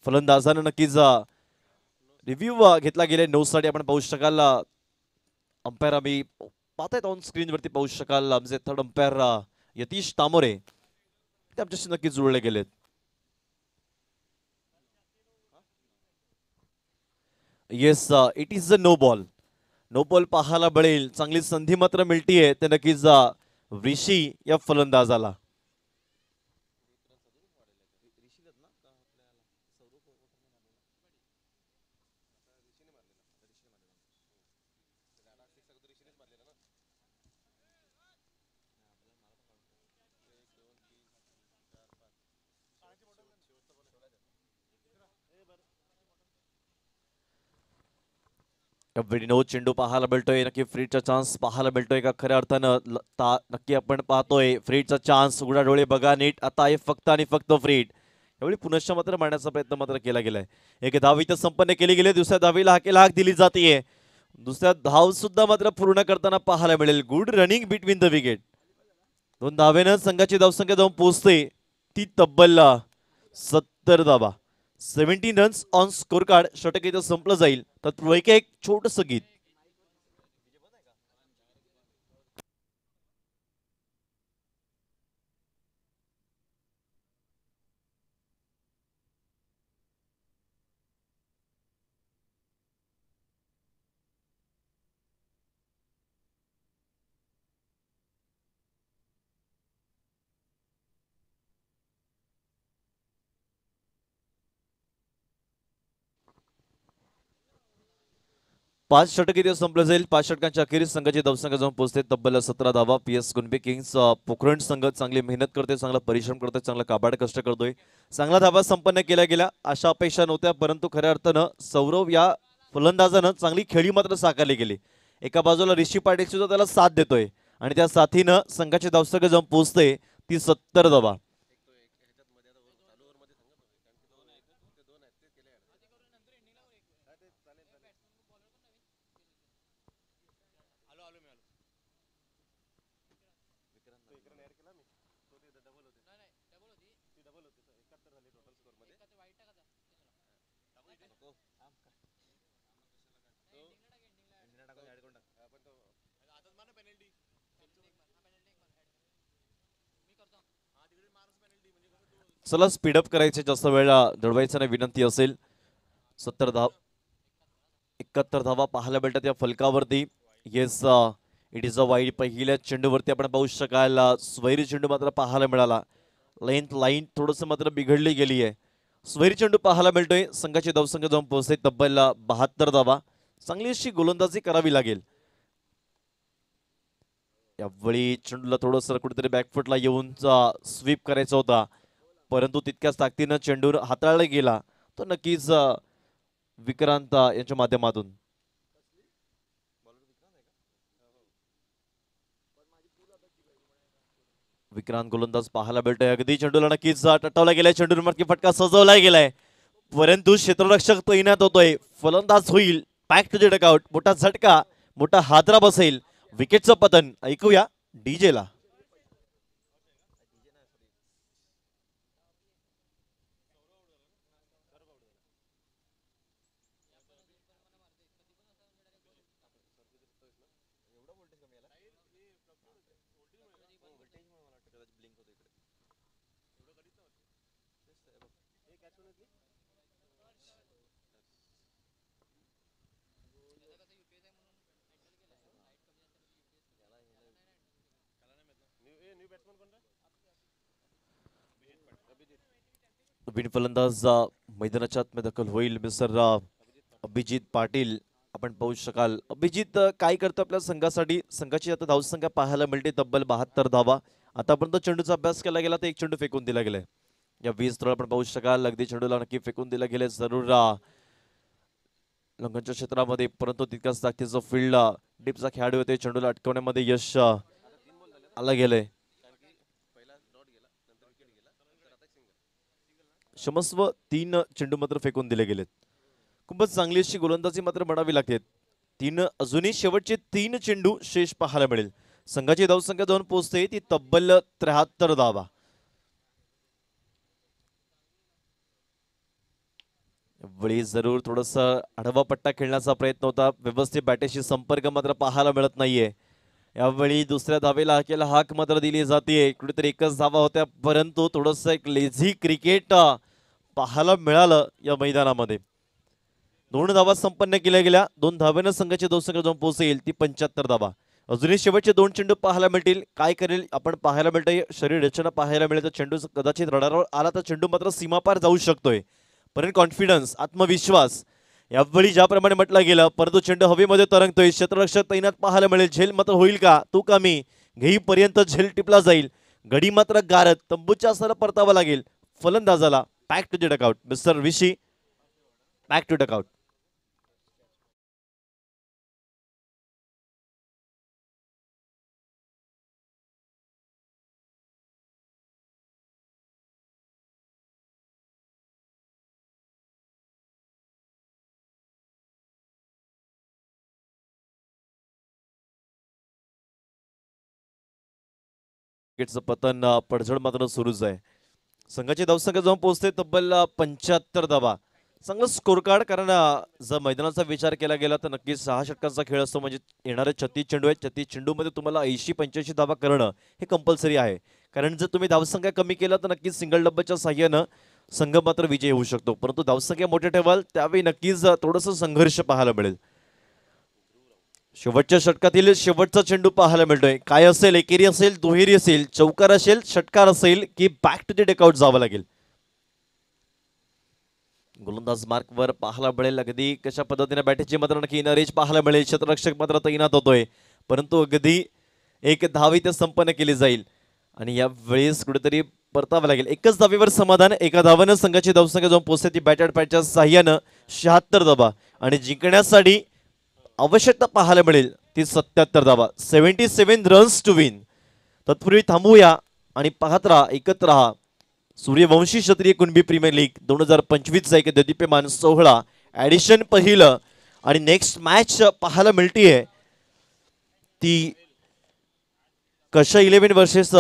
[SPEAKER 1] फलंदाजानं नक्कीच रिव्ह्यू घेतला गेले. 9 साठी आपण पाहू शकाल अंपायर आम्ही पाहतायत ऑन स्क्रीन वरती पाहू शकाल आमचे थर्ड अंपायर यतीश तामोरे ते आमच्याशी नक्की जुळले गेलेत. Yes, it is a no ball. No ball पाहायला मिळेल. चांगली संधी मात्र मिळतीये ते नक्कीच ऋषी या फलंदाजाला. कबड्डीनो चेंडू पाहायला मिळतोय, नक्की फ्रीडचा चान्स पाहायला मिळतोय का खऱ्या अर्थानं नक्की आपण पाहतोय फ्रीडचा चान्स. उघडा डोळे बघा नीट, आता आहे फक्त आणि फक्त फ्रीड. यावेळी पुनश्च मात्र मारण्याचा प्रयत्न मात्र केला गेलाय. एक धाव इथं संपन्न केली गेली, दुसऱ्या धावीला हाकेला हाक दिली जाते. दुसऱ्या धाव सुद्धा मात्र पूर्ण करताना पाहायला मिळेल. Good running between the wicket. 2 धावेनं संघाची धावसंख्या जाऊन पोहोचते ती तब्बल 70 धावा. 17 रन्स ऑन स्कोर कार्ड. षटक इथं संपलं जाईल तर एक छोटंसं गीत. पाच षटक इथे संपलं जाईल. 5 षटकांच्या अखेरीस संघाची धावसंख्या जाऊन पोहोचते तब्बल 17 धावा. PS कुणबी किंग्स पोखरण संघ चांगली मेहनत करते, चांगला परिश्रम करतोय, चांगला काबाड कष्ट करतोय. चांगला धावा संपन्न केल्या गेल्या अशा अपेक्षा नव्हत्या, परंतु खऱ्या अर्थानं सौरव या फलंदाजानं चांगली खेळी मात्र साकारली गेली. एका बाजूला ऋषी पाटील सुद्धा त्याला साथ देतोय आणि त्या साथीनं संघाची धावसंख्या जाऊन पोहोचते ती 70 धावा. चला स्पीडअप करायचे, जास्त वेळ दडवायचा नाही विनंती असेल. 70 धाव 71 धावा पाहायला मिळतात या फलकावरती. Yes, it is a wide. पहिल्या चेंडूवरती आपण पाहू शकाल स्वैरी चेंडू मात्र पाहायला मिळाला. लेंथ लाईन थोडंसं मात्र बिघडली गेली आहे. स्वैरी चेंडू पाहायला मिळतोय. संघाची धावसंख्या जाऊन पोहोचते तब्बल 72 धावा. चांगली अशी गोलंदाजी करावी लागेल. यावेळी चेंडूला थोडंसं कुठेतरी बॅकफुटला येऊन स्वीप करायचा होता, परंतु तितक्याच ताकदीनं चेंडू हाताळला गेला तो नक्कीच विक्रांत यांच्या माध्यमातून. विक्रांत गोलंदाज पाहायला मिळतोय. अगदी चेंडूला नक्कीच टटावला गेलाय. चेंडूवर मात्र फटका सजवला गेलाय, परंतु क्षेत्ररक्षक तैनात होतोय. फलंदाज होईल बॅक टू द डकआउट. मोठा झटका, मोठा हादरा बसेल. विकेटचं पतन. ऐकूया डीजे ला. नवीन फलंदाज मैदानाच्या आतमध्ये दाखल होईल. मिस्टर अभिजित पाटील आपण पाहू शकाल. अभिजित काय करतो आपल्या संघासाठी? संघाची आता धावसंख्या पाहायला मिळते तब्बल 72 धावा. आतापर्यंत चेंडूचा अभ्यास केला गेला तर एक चेंडू फेकून दिला गेलाय. या 20 आपण पाहू शकाल. अगदी चेंडूला नक्की फेकून दिला गेले जरूर लंघनच्या क्षेत्रामध्ये, परंतु तितकाच ताकदीचं फील्ड डीपचा खेळाडू होते. चेंडूला अटकवण्यामध्ये यश आलं गेलंय. क्षमस्व 3 चेंडू मात्र फेकून दिले गेलेत. खूपच चांगली अशी गोलंदाजी मात्र म्हणावी लागते. अजूनही शेवटचे 3 चेंडू शेष पाहायला मिळेल. संघाची धावसंख्या जाऊन पोहोचते ती तब्बल 73 धावा. वळी जरूर थोडस आडवा पट्टा खेळण्याचा प्रयत्न होता. व्यवस्थित बॅटेशी संपर्क मात्र पाहायला मिळत नाहीये. यावेळी दुसऱ्या धावेला हाकेला हाक मात्र दिली जाते. कुठेतरी एकच धावा होत्या, परंतु थोडस एक लेझी क्रिकेट पाहायला मिळालं या मैदानामध्ये. 2 धावा संपन्न केल्या गेल्या. 2 धावेनं संघाची धावसंख्या जाऊन पोहोचेल ती 75 धावा. अजूनही शेवटचे 2 चेंडू पाहायला मिळतील. काय करेल आपण पाहायला मिळतंय. शरीर रचना पाहायला मिळेल. तर चेंडू कदाचित रडारवर आला तर चेंडू मात्र सीमापार जाऊ शकतोय, परंतु कॉन्फिडन्स, आत्मविश्वास यावेळी ज्याप्रमाणे म्हटलं गेलं, परंतु चेंडू हवेमध्ये तरंगतोय. क्षेत्ररक्षक तैनात पाहायला मिळेल. झेल मात्र होईल का? तू कमी घेईपर्यंत झेल टिपला जाईल. गडी मात्र गारत तंबूच्या असताना परतावा लागेल फलंदाजाला. Back to the dugout. Mister Vishi back to dugout. विकेटचं पतन पडझड मात्र सुरूच आहे. संघाची धावसंख्या जाऊन पोहोचते तब्बल 75 धावा. चांगलं स्कोर कार्ड, कारण जर मैदानाचा विचार केला गेला तर नक्कीच 6 षटकांचा खेळ असतो. म्हणजे येणारे 36 चेंडू आहेत, 36 चेंडूमध्ये तुम्हाला 80-85 धावा करणं हे कंपल्सरी आहे. कारण जर तुम्ही धावसंख्या कमी केला तर नक्कीच सिंगल डब्बाच्या साह्यानं संघ मात्र विजयी होऊ शकतो. परंतु धावसंख्या मोठे ठेवाल त्यावेळी नक्कीच थोडंसं संघर्ष पाहायला मिळेल. शेवटच्या षटकातील शेवटचा चेंडू पाहायला मिळतोय. काय असेल, एकेरी असेल, दुहेरी असेल, चौकार असेल, षटकार असेल की बॅक टू द डेकआउट जावं लागेल. गोलंदाज मार्कवर पाहायला मिळेल अगदी कशा पद्धतीने बॅटिंगची मात्र नक्की नरेश पाहायला मिळेल. क्षेत्ररक्षक मात्र तैनात होतोय, परंतु अगदी एक धाव इथे संपन्न केली जाईल आणि या वेळेस कुठेतरी परतावं लागेल. एकच धावेवर समाधान, एका धावानं संघाची धावसंख्या जाऊन पोहोचते ती बॅटेड पॅडच्या साह्यानं 76 धावा आणि जिंकण्यासाठी आवश्यकता पाहायला मिळेल ती 77 धावा. 77 रन्स टू विन. तत्पूर्वी थांबूया आणि पाहत राहा, एकत्र राहा सूर्यवंशी क्षत्रिय कुणबी प्रीमियर लीग 2025चा एक देदीप्यमान सोहळा ॲडिशन पहिलं. आणि नेक्स्ट मॅच पाहायला मिळतीये ती कशा 11 वर्सेस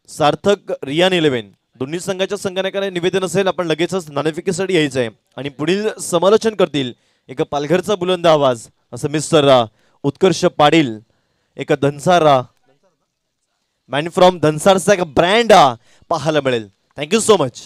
[SPEAKER 1] सार्थक रियान 11. दोन्ही संघाच्या संघनायकाने निवेदन असेल, आपण लगेचच नाणेफेकीसाठी यायचं आहे आणि पुढील समालोचन करतील एक पालघरचा बुलंद आवाज असं मिस्टर उत्कर्ष पाटील, एक धनसार मॅन फ्रॉम धनसारचा एक ब्रँड पाहायला मिळेल. Thank you so much.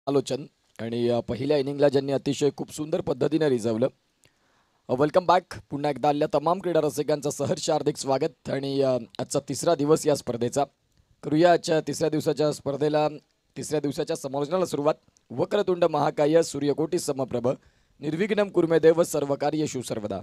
[SPEAKER 2] आलोचन आणि पहिल्या इनिंगला ज्यांनी अतिशय खूप सुंदर पद्धतीने रिझवलं. Welcome back. पुन्हा एकदा आलेल्या तमाम क्रीडा रसिकांचं सहर्ष हार्दिक स्वागत. आणि आजचा तिसरा दिवस या स्पर्धेचा. करूया आजच्या तिसऱ्या दिवसाच्या समालोचनाला सुरुवात. वक्रतुंड महाकाय सूर्यकोटी समप्रभ निर्विघ्नं कुर्मे देव सर्व कार्य सर्वदा.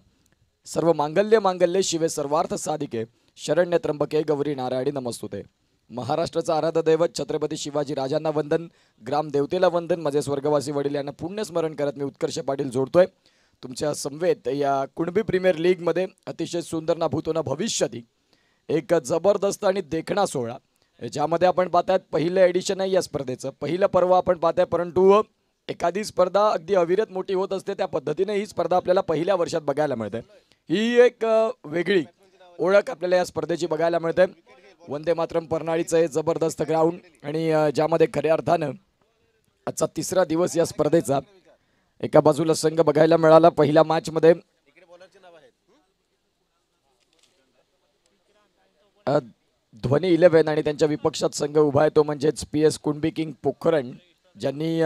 [SPEAKER 2] सर्व मांगल्य मांगल्ये शिवे सर्वार्थ साधिके शरण्य त्र्यंबके गौरी नारायणी नमस्तुते. महाराष्ट्राचा आराध्य दैवत छत्रपती शिवाजी राजांना वंदन, ग्रामदेवतेला वंदन, माझे स्वर्गवासी वडील यांना पुण्यस्मरण करत मी उत्कर्ष पाटील जोडतोय तुमच्या समवेत या कुणबी प्रीमियर लीगमध्ये. अतिशय सुंदर ना भूतो ना भविष्याती एक जबरदस्त आणि देखणा सोहळा, ज्यामध्ये आपण पाहतायत पहिलं एडिशन आहे या स्पर्धेचं, पहिलं पर्व आपण पाहताय. परंतु एखादी स्पर्धा अगदी अविरत मोठी होत असते, त्या पद्धतीने ही स्पर्धा आपल्याला पहिल्या वर्षात बघायला मिळते. ही एक वेगळी ओळख आपल्याला या स्पर्धेची बघायला मिळते. वंदे मातरम प्रणालीचं हे जबरदस्त ग्राउंड आणि ज्यामध्ये खऱ्या अर्थानं आजचा तिसरा दिवस या स्पर्धेचा. एका बाजूला संघ बघायला मिळाला पहिल्या मॅच मध्ये अ, ध्वनी 11 आणि त्यांच्या विपक्षात संघ उभा आहे तो म्हणजेच PS कुणबी किंग पोखरण, ज्यांनी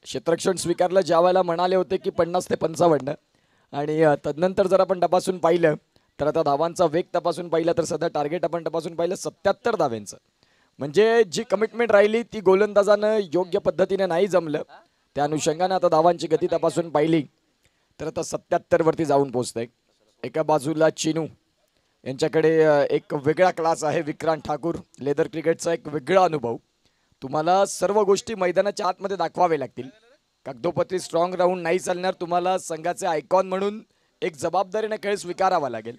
[SPEAKER 2] क्षेत्ररक्षण स्वीकारलं ज्या वेळेला म्हणाले होते की 50 ते 55 आणि तदनंतर जर आपण तपासून पाहिलं तर आता धावांचा वेग तपासून पाहिलं तर सध्या टार्गेट आपण तपासून पाहिलं 77 धावांचं. म्हणजे जी कमिटमेंट राहिली ती गोलंदाजानं योग्य पद्धतीने नाही जमलं. त्या अनुषंगाने आता धावांची गती तपासून पाहिली तर आता 77 वरती जाऊन पोहोचतंय. एका बाजूला चिनू यांच्याकडे एक वेगळा क्लास आहे. विक्रांत ठाकूर, लेदर क्रिकेटचा एक वेगळा अनुभव. तुम्हाला सर्व गोष्टी मैदानाच्या आतमध्ये दाखवावे लागतील. कागदोपत्री स्ट्रॉंग राहून नाही चालणार. तुम्हाला संघाचे आयकॉन म्हणून एक जबाबदारीने खेळ स्वीकारावा लागेल.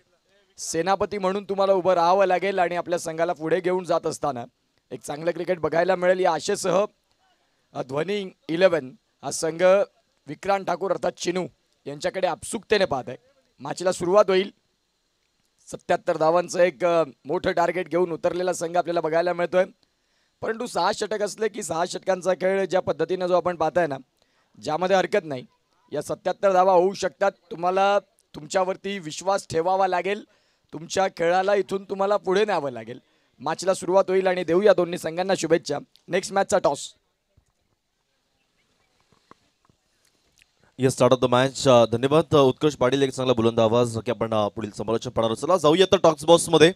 [SPEAKER 2] सेनापती म्हणून तुम्हाला उभं राहावं लागेल आणि आपल्या संघाला पुढे घेऊन जात असताना एक चांगलं क्रिकेट बघायला मिळेल या आशेसह ध्वनी 11 हा संघ विक्रांत ठाकूर अर्थात चिनू यांच्याकडे आपसुकतेने पाहत आहे. मॅचला सुरुवात होईल. 77 धावांचं एक मोठं टार्गेट घेऊन उतरलेला संघ आपल्याला बघायला मिळतोय. परंतु 6 षटक असले की 6 षटकांचा खेळ ज्या पद्धतीने जो आपण पाहताय ना, ज्यामध्ये हरकत नाही. या 77 धावा होऊ शकतात. तुम्हाला तुमच्यावरती विश्वास ठेवावा लागेल. तुमच्या खेळाला इथून तुम्हाला पुढे न्यावं लागेल. मॅचला सुरुवात होईल आणि देऊया दोन्ही संघांना शुभेच्छा. नेक्स्ट मॅचचा toss.
[SPEAKER 1] Yes, start off the match. धन्यवाद उत्कर्ष पाटील, एक चांगला बुलंद आवाज की आपण पुढील समालोचन पाहणार. चला जाऊया तर टॉक्स बॉक्स मध्ये.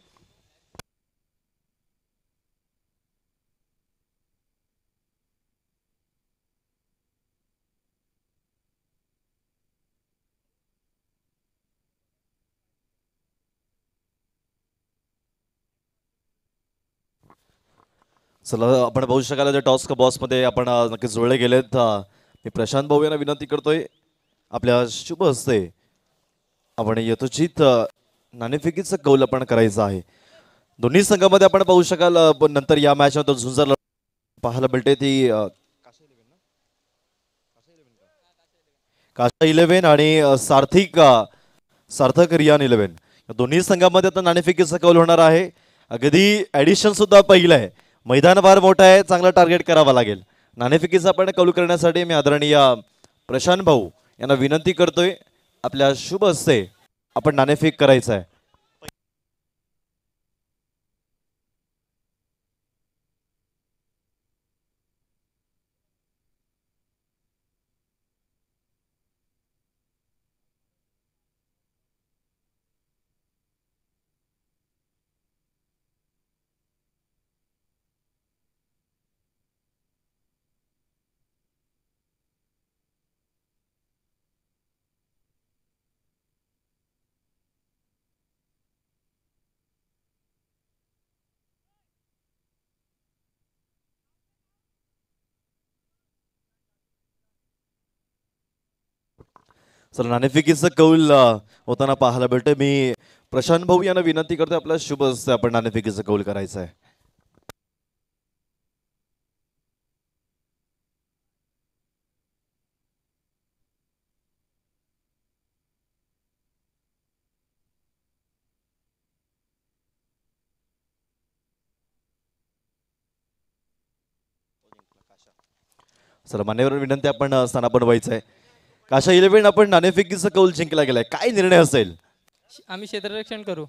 [SPEAKER 1] चला आपण पाहू शकाल त्या टॉस का बॉस मध्ये आपण नक्कीच जुळले गेलेत. मी प्रशांत भाऊ यांना विनंती करतोय आपल्या शुभ हस्ते आपण यथोचित नाणेफेकीचं कौल आपण करायचं आहे. दोन्ही संघामध्ये आपण पाहू शकाल पण नंतर या मॅच नंतर झुंजार पाहायला मिळते ती काशा 11 आणि सार्थक रियान 11 दोन्ही संघामध्ये आता नाणेफेकीचा कौल होणार आहे. अगदी ऍडिशन सुद्धा पहिलं आहे. मैदान फार मोठं आहे, चांगला टार्गेट करावा लागेल. नाणेफेकीचा आपण कौल करण्यासाठी मी आदरणीय प्रशांत भाऊ यांना विनंती करतोय आपल्या शुभ हस्ते आपण नाणेफेक करायचं आहे. चला नाणेफेकीचं कौल होताना पाहायला भेटतंय. मी प्रशांत भाऊ यांना विनंती करतोय आपल्या शुभ हस्ते आपण नाणेफेकीचं कौल करायचं आहे. चला मान्यवर विनंती आपण स्थानापन्न व्हायचं आहे. काशा 11 आपण नाणेफेकीचा कौल जिंकला गेलाय, काय निर्णय असेल?
[SPEAKER 3] आम्ही क्षेत्ररक्षण करू.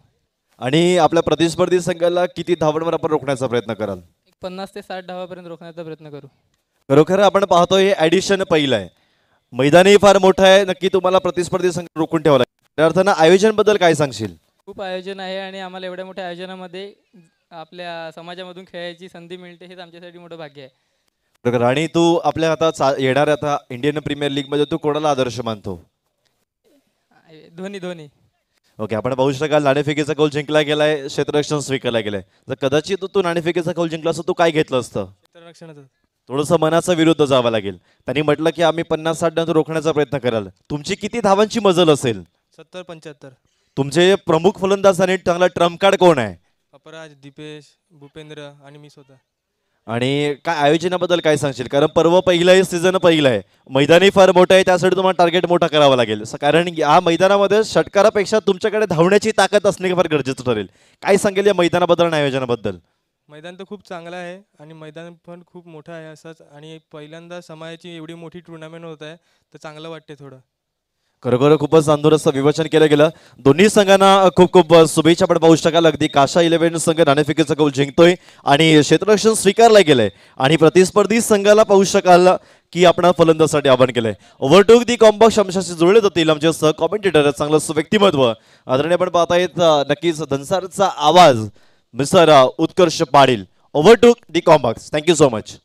[SPEAKER 1] आणि आपल्या प्रतिस्पर्धी संघाला किती धावांवर आपण रोखण्याचा प्रयत्न कराल?
[SPEAKER 3] 50 ते 60 धावापर्यंत रोखण्याचा प्रयत्न करू.
[SPEAKER 1] खरोखर आपण पाहतोय ऍडिशन पहिलं आहे, मैदानही फार मोठं आहे, नक्की तुम्हाला प्रतिस्पर्धी संघ रोखून ठेवला आहे. त्या अर्थानं आयोजन बद्दल काय सांगशील?
[SPEAKER 3] खूप आयोजन आहे आणि आम्हाला एवढ्या मोठ्या आयोजनामध्ये आपल्या समाजामधून खेळायची संधी मिळते हेच आमच्यासाठी मोठं भाग्य आहे.
[SPEAKER 1] बरोबर. आणि तू आपल्या आता येणाऱ्या आता इंडियन प्रीमियर लीग मध्ये तू कोणाला आदर्श मानतो?
[SPEAKER 3] धोनी.
[SPEAKER 1] ओके, आपण पाहू शकाल नाणेफेकीचा कौल जिंकला गेलाय, क्षेत्ररक्षण स्वीकारला गेलाय. जर कदाचित तू नाणेफेकीचा कौल जिंकला असता तू काय घेतलं असतं?
[SPEAKER 3] क्षेत्ररक्षणाचं.
[SPEAKER 1] थोडंसं मनाचा विरुद्ध जावं लागेल. त्यांनी म्हटलं की आम्ही 50-60 नंतर रोखण्याचा प्रयत्न कराल. तुमची किती धावांची मजल असेल?
[SPEAKER 3] 70-75.
[SPEAKER 1] तुमचे प्रमुख फलंदाज आणि चांगला ट्रम्प कार्ड कोण आहे?
[SPEAKER 3] अपराज, दीपेश, भूपेंद्र आणि मी स्वतः.
[SPEAKER 1] आणि काय आयोजनाबद्दल काय सांगशील? कारण पर्व पहिलं आहे, सीझन पहिलं आहे, मैदानही फार मोठं आहे, त्यासाठी तुम्हाला टार्गेट मोठा करावा लागेल. कारण या मैदानामध्ये षटकारापेक्षा तुमच्याकडे धावण्याची ताकद असणे फार गरजेचं ठरेल. काय सांगेल या मैदानाबद्दल आणि आयोजनाबद्दल?
[SPEAKER 4] मैदान तर खूप चांगलं आहे आणि मैदान पण खूप मोठं आहे असंच. आणि पहिल्यांदा समाजाची एवढी मोठी टुर्नामेंट होत आहे तर चांगलं वाटते थोडं.
[SPEAKER 1] खरोखर खूपच चांगलं असं विवेचन केलं गेलं. दोन्ही संघांना खूप खूप शुभेच्छा आपण पाहू शकाल. अगदी काशा 11 संघ नाणेफेकीचा गोल जिंकतोय आणि क्षेत्ररक्षण स्वीकारलं गेलंय आणि प्रतिस्पर्धी संघाला पाहू शकाल की आपण फलंदाजासाठी आवाहन केलंय. ओव्हरटूक दी कॉम्बॉक्स आमच्याशी जुळले जातील आमचे सह कॉमेंटेटर चांगलं असं व्यक्तिमत्व आदरणीय आपण पाहतायत. नक्कीच धनसारचा आवाज mister Utkarsh Patil. Overtook the combox. Thank you so much.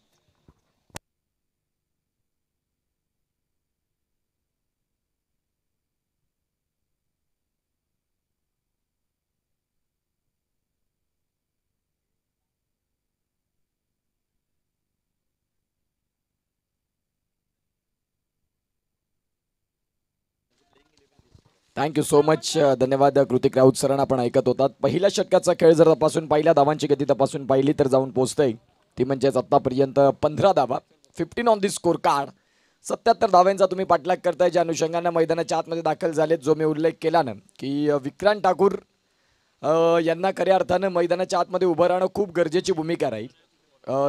[SPEAKER 2] Thank you so much. धन्यवाद कृतिक राऊत सरांना. आपण ऐकत होतात. पहिल्या षटकाचा खेळ जर तपासून पाहिला, धावांची गती तपासून पाहिली तर जाऊन पोहोचतंय ती म्हणजेच आतापर्यंत 15 धावा, 15 ऑन दी स्कोर कार्ड. 77 धाव्यांचा तुम्ही पाठलाग करताय, ज्या अनुषंगाने मैदानाच्या आतमध्ये दाखल झालेत. जो मी उल्लेख केला ना की विक्रांत ठाकूर यांना खऱ्या अर्थानं मैदानाच्या आतमध्ये उभं राहणं खूप गरजेची भूमिका राहील.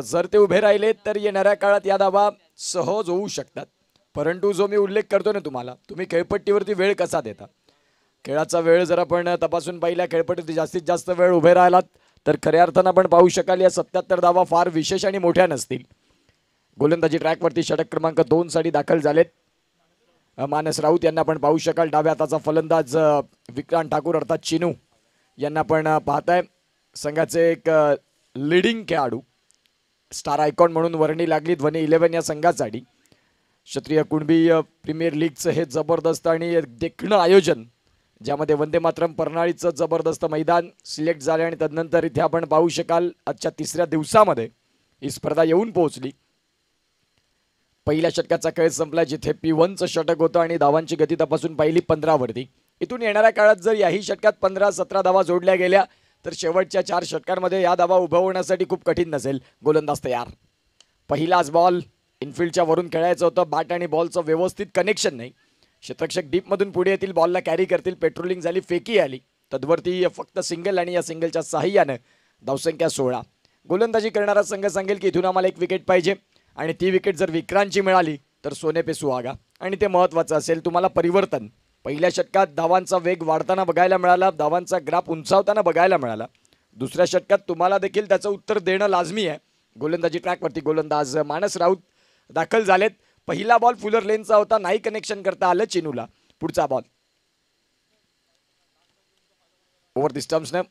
[SPEAKER 2] जर ते उभे राहिले तर येणाऱ्या काळात या धावा सहज होऊ शकतात. परंतु जो मी उल्लेख करतो ना तुम्हाला, तुम्ही खेळपट्टीवरती वेळ कसा देता, खेळाचा वेळ जर आपण तपासून पाहिला, खेळपट्टीवरती जास्तीत जास्त वेळ उभे राहिलात तर खऱ्या अर्थानं आपण पाहू शकाल या 77 धावा फार विशेष आणि मोठ्या नसतील. गोलंदाजी ट्रॅकवरती षटक क्रमांक 2 साठी दाखल झालेत मानस राऊत यांना आपण पाहू शकाल. डाव्या हाताचा फलंदाज विक्रांत ठाकूर अर्थात चिनू यांना आपण पाहताय. संघाचे एक लीडिंग खेळाडू, स्टार आयकॉन म्हणून वर्णी लागली ध्वनी 11 या संघासाठी. क्षत्रिय कुणबी प्रीमियर लीगचं हे जबरदस्त आणि देखणं आयोजन, ज्यामध्ये वंदे मातरम प्रणालीचं जबरदस्त मैदान सिलेक्ट झाले आणि तदनंतर इथे आपण पाहू शकाल आजच्या तिसऱ्या दिवसामध्ये ही स्पर्धा येऊन पोहोचली. पहिल्या षटकाचा खेळ संपला जिथे P1चं षटक होतं आणि धावांची गती तपासून पाहिली 15 वरती. इथून येणाऱ्या काळात जर याही षटकात 15-17 धावा जोडल्या गेल्या तर शेवटच्या 4 षटकांमध्ये या धावा उभं होण्यासाठी खूप कठीण नसेल. गोलंदाज तयार. पहिलाच बॉल इनफिल्डच्या वरून खेळायचं होतं. बॅट आणि बॉलचं व्यवस्थित कनेक्शन नाही. क्षेत्ररक्षक डीपमधून पुढे येतील, बॉलला कॅरी करतील. पेट्रोलिंग झाली, फेकी आली, तद्वरती फक्त सिंगल आणि या सिंगलच्या साहाय्यानं धावसंख्या 16. गोलंदाजी करणारा संघ सांगेल की इथून आम्हाला एक विकेट पाहिजे आणि ती विकेट जर विक्रांतची मिळाली तर सोने पे सुहागा. आणि ते महत्त्वाचं असेल. तुम्हाला परिवर्तन पहिल्या षटकात धावांचा वेग वाढताना बघायला मिळाला, धावांचा ग्राफ उंचावताना बघायला मिळाला. दुसऱ्या षटकात तुम्हाला देखील त्याचं उत्तर देणं लाजमी आहे. गोलंदाजी ट्रॅकवरती गोलंदाज मानस राऊत दाखल झालेत. पहिला बॉल फुलर लेनचा होता, नाही कनेक्शन करता आलं चिनूला. पुढचा बॉल ओव्हर दी स्टम्प्सनं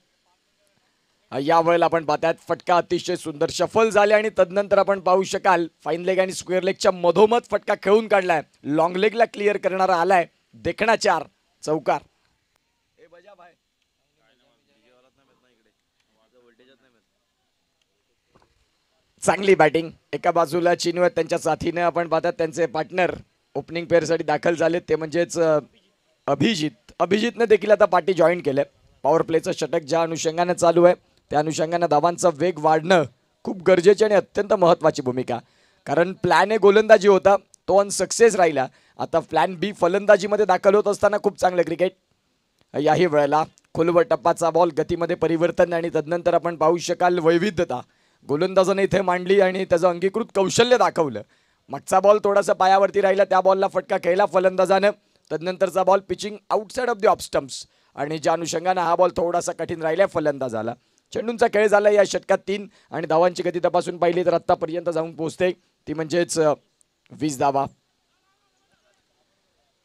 [SPEAKER 2] यावेळेला आपण पाहतात फटका अतिशय सुंदर शफल झाले आणि तदनंतर आपण पाहू शकाल फाईन लेग आणि स्क्वेअर लेगच्या मधोमध फटका खेळून काढलाय. लॉंग लेगला क्लिअर करणारा आलाय. देखणा 4 चौकार. चांगली बॅटिंग. एका बाजूला चिनू आहेत, त्यांच्या साथीने आपण पाहतात त्यांचे पार्टनर ओपनिंग पेअरसाठी दाखल झाले ते म्हणजेच अभिजितने देखील आता पार्टी जॉईन केले. पॉवर प्लेचं षटक ज्या अनुषंगाने चालू आहे त्या अनुषंगाने धावांचा वेग वाढणं खूप गरजेची आणि अत्यंत महत्त्वाची भूमिका. कारण प्लॅन ए गोलंदाजी होता, तो अनसक्सेस राहिला. आता प्लॅन बी फलंदाजीमध्ये दाखल होत असताना खूप चांगलं क्रिकेट. याही वेळेला खोलवर टप्पाचा बॉल, गतीमध्ये परिवर्तन आणि तदनंतर आपण पाहू शकाल वैविध्यता गोलंदाजाने इथे मांडली आणि त्याचं अंगीकृत कौशल्य दाखवलं. मागचा बॉल थोडासा पायावरती राहिला, त्या बॉलला फटका खेळला फलंदाजानं. तदनंतरचा ball pitching outside off the off stumps आणि ज्या अनुषंगाने हा बॉल थोडासा कठीण राहिला फलंदाजाला. चेंडूंचा खेळ झाला या षटकात 3 आणि धावांची गती तपासून पाहिली तर आतापर्यंत जाऊन पोहोचते ती म्हणजेच 20 धावा.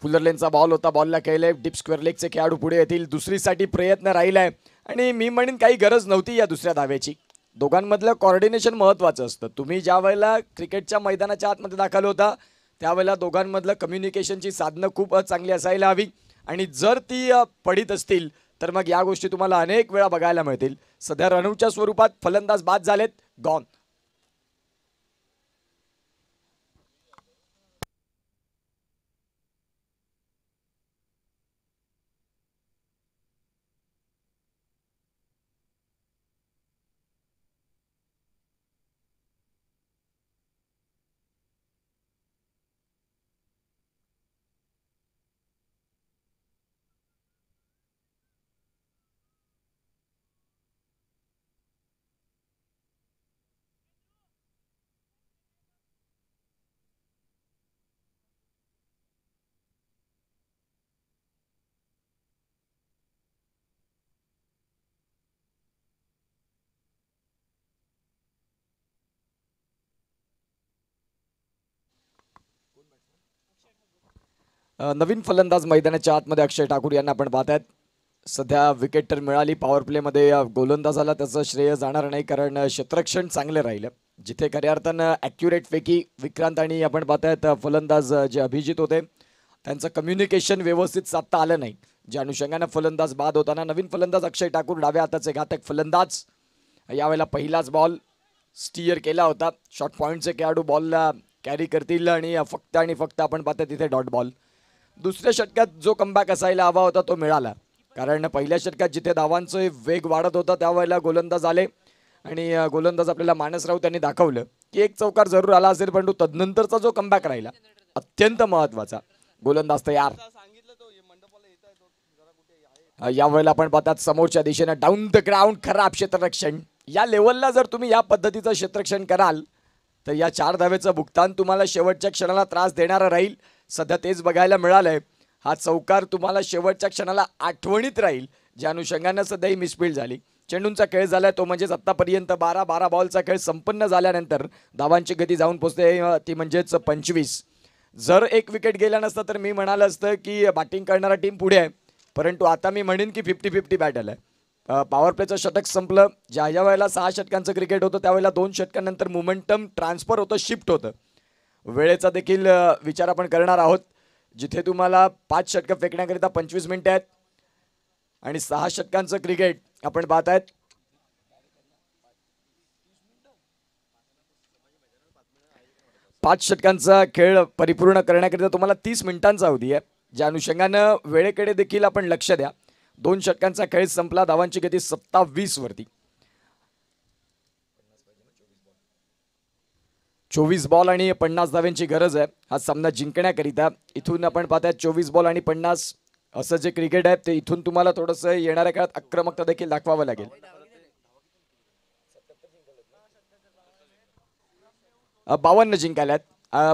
[SPEAKER 2] फुलर लेनचा बॉल होता, बॉलला खेळले. डीप स्क्वेअर लेगचे खेळाडू पुढे येतील. दुसरीसाठी प्रयत्न राहिलाय आणि मी म्हणेन काही गरज नव्हती या दुसऱ्या धावेची. दोघांमधलं कॉर्डिनेशन महत्त्वाचं असतं. तुम्ही ज्या वेळेला क्रिकेटच्या मैदानाच्या आतमध्ये दाखल होता त्यावेळेला दोघांमधलं कम्युनिकेशनची साधनं खूप चांगली असायला हवी आणि जर ती पडित असतील तर मग या गोष्टी तुम्हाला अनेक वेळा बघायला मिळतील. सध्या रनआउटच्या स्वरूपात फलंदाज बाद झालेत. गॉन. नवीन फलंदाज मैदानाच्या आतमध्ये अक्षय ठाकूर यांना आपण पाहतायत. सध्या विकेट तर मिळाली. पॉवर प्लेमध्ये गोलंदाजाला त्याचं श्रेय जाणार नाही, कारण क्षेत्ररक्षण चांगलं राहिलं. जिथे खऱ्या अर्थानं ॲक्युरेट फेकी विक्रांत आणि आपण पाहतायत फलंदाज जे अभिजित होते त्यांचं कम्युनिकेशन व्यवस्थित साधता आलं नाही, ज्या अनुषंगानं फलंदाज बाद होताना नवीन फलंदाज अक्षय ठाकूर डाव्या हाताचे घातक फलंदाज. यावेळेला पहिलाच बॉल स्टिअर केला होता. शॉर्ट पॉईंटचे खेळाडू बॉलला कॅरी करतील आणि फक्त आपण पाहतो तिथे डॉट बॉल. दुसऱ्या षटकात जो कमबॅक असायला हवा होता तो मिळाला, कारण पहिल्या षटकात जिथे धावांचा वेग वाढत होता त्यावेळेला गोलंदाज आले आणि गोलंदाज आपल्याला मानस राऊत यांनी दाखवलं की एक चौकार जरूर आला असेल, परंतु तदनंतरचा जो कमबॅक राहिला अत्यंत महत्त्वाचा. गोलंदाज तयार. यावेळेला आपण पाहतात समोरच्या दिशेने डाऊन द ग्राउंड खराब क्षेत्ररक्षण. या लेवलला जर तुम्ही या पद्धतीचं क्षेत्ररक्षण कराल तर या 4 धावेचं भुगतान तुम्हाला शेवटच्या क्षणाला त्रास देणारं राहील. सध्या तेच बघायला मिळालंय. हा चौकार तुम्हाला शेवटच्या क्षणाला आठवणीत राहील, ज्या अनुषंगानं सध्या ही मिसफील्ड झाली. चेंडूंचा खेळ झालाय तो म्हणजेच आतापर्यंत 12 बॉलचा खेळ संपन्न झाल्यानंतर धावांची गती जाऊन पोहोचते ती म्हणजेच 25. जर एक विकेट गेला नसता तर मी म्हणालं असतं की बॅटिंग करणारा टीम पुढे आहे, परंतु आता मी म्हणेन की 50-50 बॅटल आहे. पॉवर प्लेचं षटक संपलं. ज्या वेळेला 6 षटकांचं क्रिकेट होतं त्यावेळेला 2 षटकांनंतर मोमेंटम ट्रान्सफर होतं, शिफ्ट होतं. वेळेचा देखील विचार आपण करणार आहोत. जिथे तुम्हाला 5 षटकं फेकण्याकरिता 25 मिनिटं आहेत आणि 6 षटकांचं क्रिकेट आपण पाहतायत. पाच षटकांचा खेळ परिपूर्ण करण्याकरिता तुम्हाला 30 मिनिटांचा अवधी आहे, ज्या अनुषंगानं वेळेकडे देखील आपण लक्ष द्या. 2 षटकांचा खेळ संपला. धावांची गती 27 वरती. 24 बॉल आणि 50 धावांची गरज आहे हा सामना जिंकण्याकरिता. इथून आपण पाहताय 24 बॉल आणि 50 असं जे क्रिकेट आहे ते इथून तुम्हाला थोडंसं येणाऱ्या काळात आक्रमकता देखील दाखवावं लागेल. 52 जिंकायल्यात.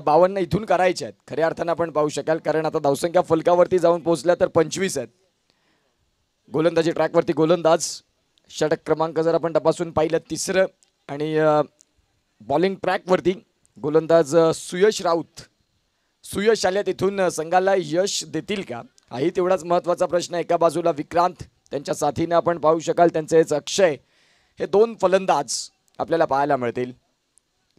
[SPEAKER 2] 52 इथून करायचे आहेत खऱ्या अर्थानं आपण पाहू शकाल, कारण आता धावसंख्या फलकावरती जाऊन पोहोचल्या तर 25 आहेत. गोलंदाजी ट्रॅकवरती गोलंदाज. षटक क्रमांक जर आपण तपासून पाहिलं 3रं आणि बॉलिंग ट्रॅकवरती गोलंदाज सुयश राऊत. सुयश आले तिथून संघाला यश देतील का हाही तेवढाच महत्त्वाचा प्रश्न. एका बाजूला विक्रांत, त्यांच्या साथीने आपण पाहू शकाल त्यांचेच अक्षय. हे 2 फलंदाज आपल्याला पाहायला मिळतील.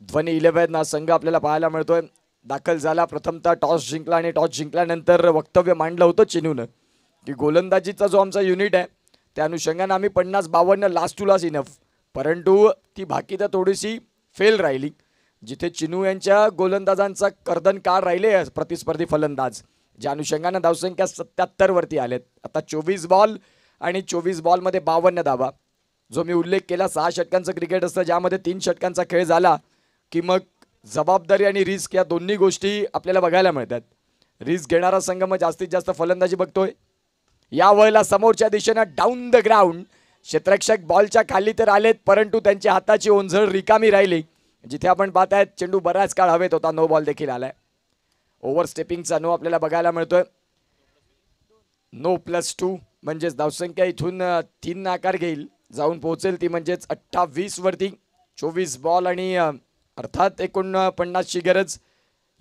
[SPEAKER 2] ध्वनी 11 हा संघ आपल्याला पाहायला मिळतोय. दाखल झाला. प्रथमतः टॉस जिंकला आणि टॉस जिंकल्यानंतर वक्तव्य मांडलं होतं चिनूनं की गोलंदाजीचा जो आमचा युनिट आहे त्या अनुषंगानं आम्ही 50-52 लास्ट टू लास्ट इनफ, परंतु ती बाकी तर थोडीशी फेल राहिली. जिथे चिनू यांच्या गोलंदाजांचा कर्दन काळ राहिले प्रतिस्पर्धी फलंदाज, ज्या अनुषंगानं धावसंख्या 77 वरती आलेत. आता 24 बॉल आणि 24 बॉलमध्ये 52 धावा. जो मी उल्लेख केला 6 षटकांचं क्रिकेट असतं ज्यामध्ये 3 षटकांचा खेळ झाला की मग जबाबदारी आणि रिस्क या दोन्ही गोष्टी आपल्याला बघायला मिळतात. रिस्क घेणारा संघ मग जास्तीत जास्त फलंदाजी बघतोय. या वेळेला समोरच्या दिशेनं डाऊन द ग्राउंड क्षेत्ररक्षक बॉलच्या खाली तर आलेत, परंतु त्यांच्या हाताची ओंझळ रिकामी राहिली. जिथे आपण पाहतायत चेंडू बराच काळ हवेत होता. नो बॉल देखील आलाय. ओव्हर स्टेपिंगचा नो आपल्याला बघायला मिळतोय. नो +2 म्हणजेच धावसंख्या इथून 3 आकार घेईल, जाऊन पोहोचेल ती म्हणजेच 28 वरती. 24 बॉल आणि अर्थात 49 ची गरज.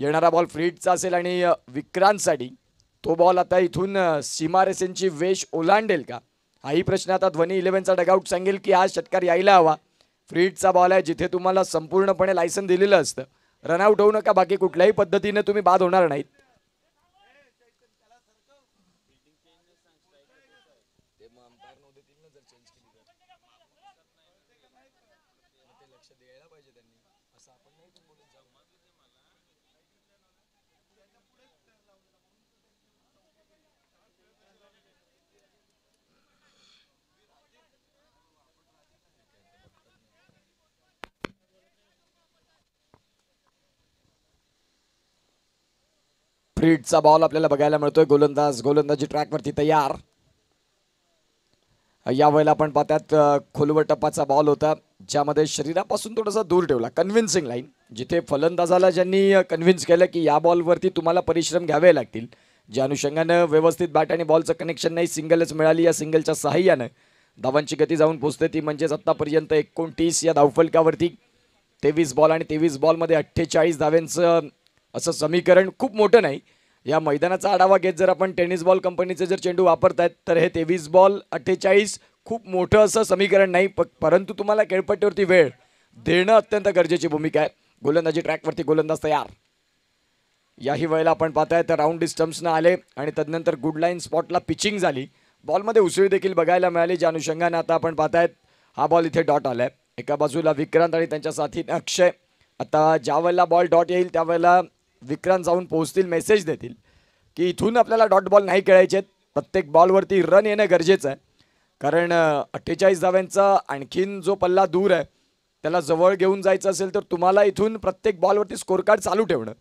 [SPEAKER 2] येणारा बॉल फ्रीडचा असेल आणि विक्रांतसाठी तो बॉल आता इथून सीमारेषेची वेश ओलांडेल का हाही प्रश्न आता ध्वनी 11चा डगआउट सांगेल की हा षटकार यायला हवा. फ्रीडचा बॉल आहे जिथे तुम्हाला संपूर्णपणे लायसन दिलेलं असतं. रनआउट होऊ नका, बाकी कुठल्याही पद्धतीने तुम्ही बाद होणार नाहीत. फ्रीडचा बॉल आपल्याला बघायला मिळतोय. गोलंदाजी ट्रॅकवरती तयार. यावेळेला आपण पाहतात खोलवर टप्पाचा बॉल होता ज्यामध्ये शरीरापासून थोडासा दूर ठेवला. कन्व्हिन्सिंग लाईन, जिथे फलंदाजाला ज्यांनी कन्व्हिन्स केलं की या बॉलवरती तुम्हाला परिश्रम घ्यावे लागतील, ज्या अनुषंगानं व्यवस्थित बॅट आणि बॉलचं कनेक्शन नाही, सिंगलच मिळाली. या सिंगलच्या सहाय्यानं धावांची गती जाऊन पोहोचते ती म्हणजेच आत्तापर्यंत 29 या धावफलकावरती. 23 बॉल आणि 23 बॉलमध्ये 48 धाव्यांचं असं समीकरण खूप मोठं नाही. या मैदानाचा आढावा घेत जर आपण टेनिस बॉल कंपनीचे जर चेंडू वापरतायत तर हे 23 बॉल 48 खूप मोठं असं समीकरण नाही, परंतु तुम्हाला खेळपट्टीवरती वेळ देणं अत्यंत गरजेची भूमिका आहे. गोलंदाजी ट्रॅकवरती गोलंदाज तयार. याही वेळेला आपण पाहताय तर राऊंड डिस्टन्सनं आले आणि तदनंतर गुड लाईन स्पॉटला पिचिंग झाली. बॉलमध्ये उसळी देखील बघायला मिळाली, ज्या अनुषंगाने आता आपण पाहतायत हा बॉल इथे डॉट आलाय. एका बाजूला विक्रांत आणि त्यांच्या साथीने अक्षय. आता ज्या वेळेला बॉल डॉट येईल त्यावेळेला विक्रांत जाऊन पोहोचतील, मेसेज देतील की इथून आपल्याला डॉट बॉल नाही खेळायचे आहेत. प्रत्येक बॉलवरती रन येणं गरजेचं आहे, कारण 48 धाव्यांचा आणखीन जो पल्ला दूर आहे त्याला जवळ घेऊन जायचं असेल तर तुम्हाला इथून प्रत्येक बॉलवरती स्कोर कार्ड चालू ठेवणं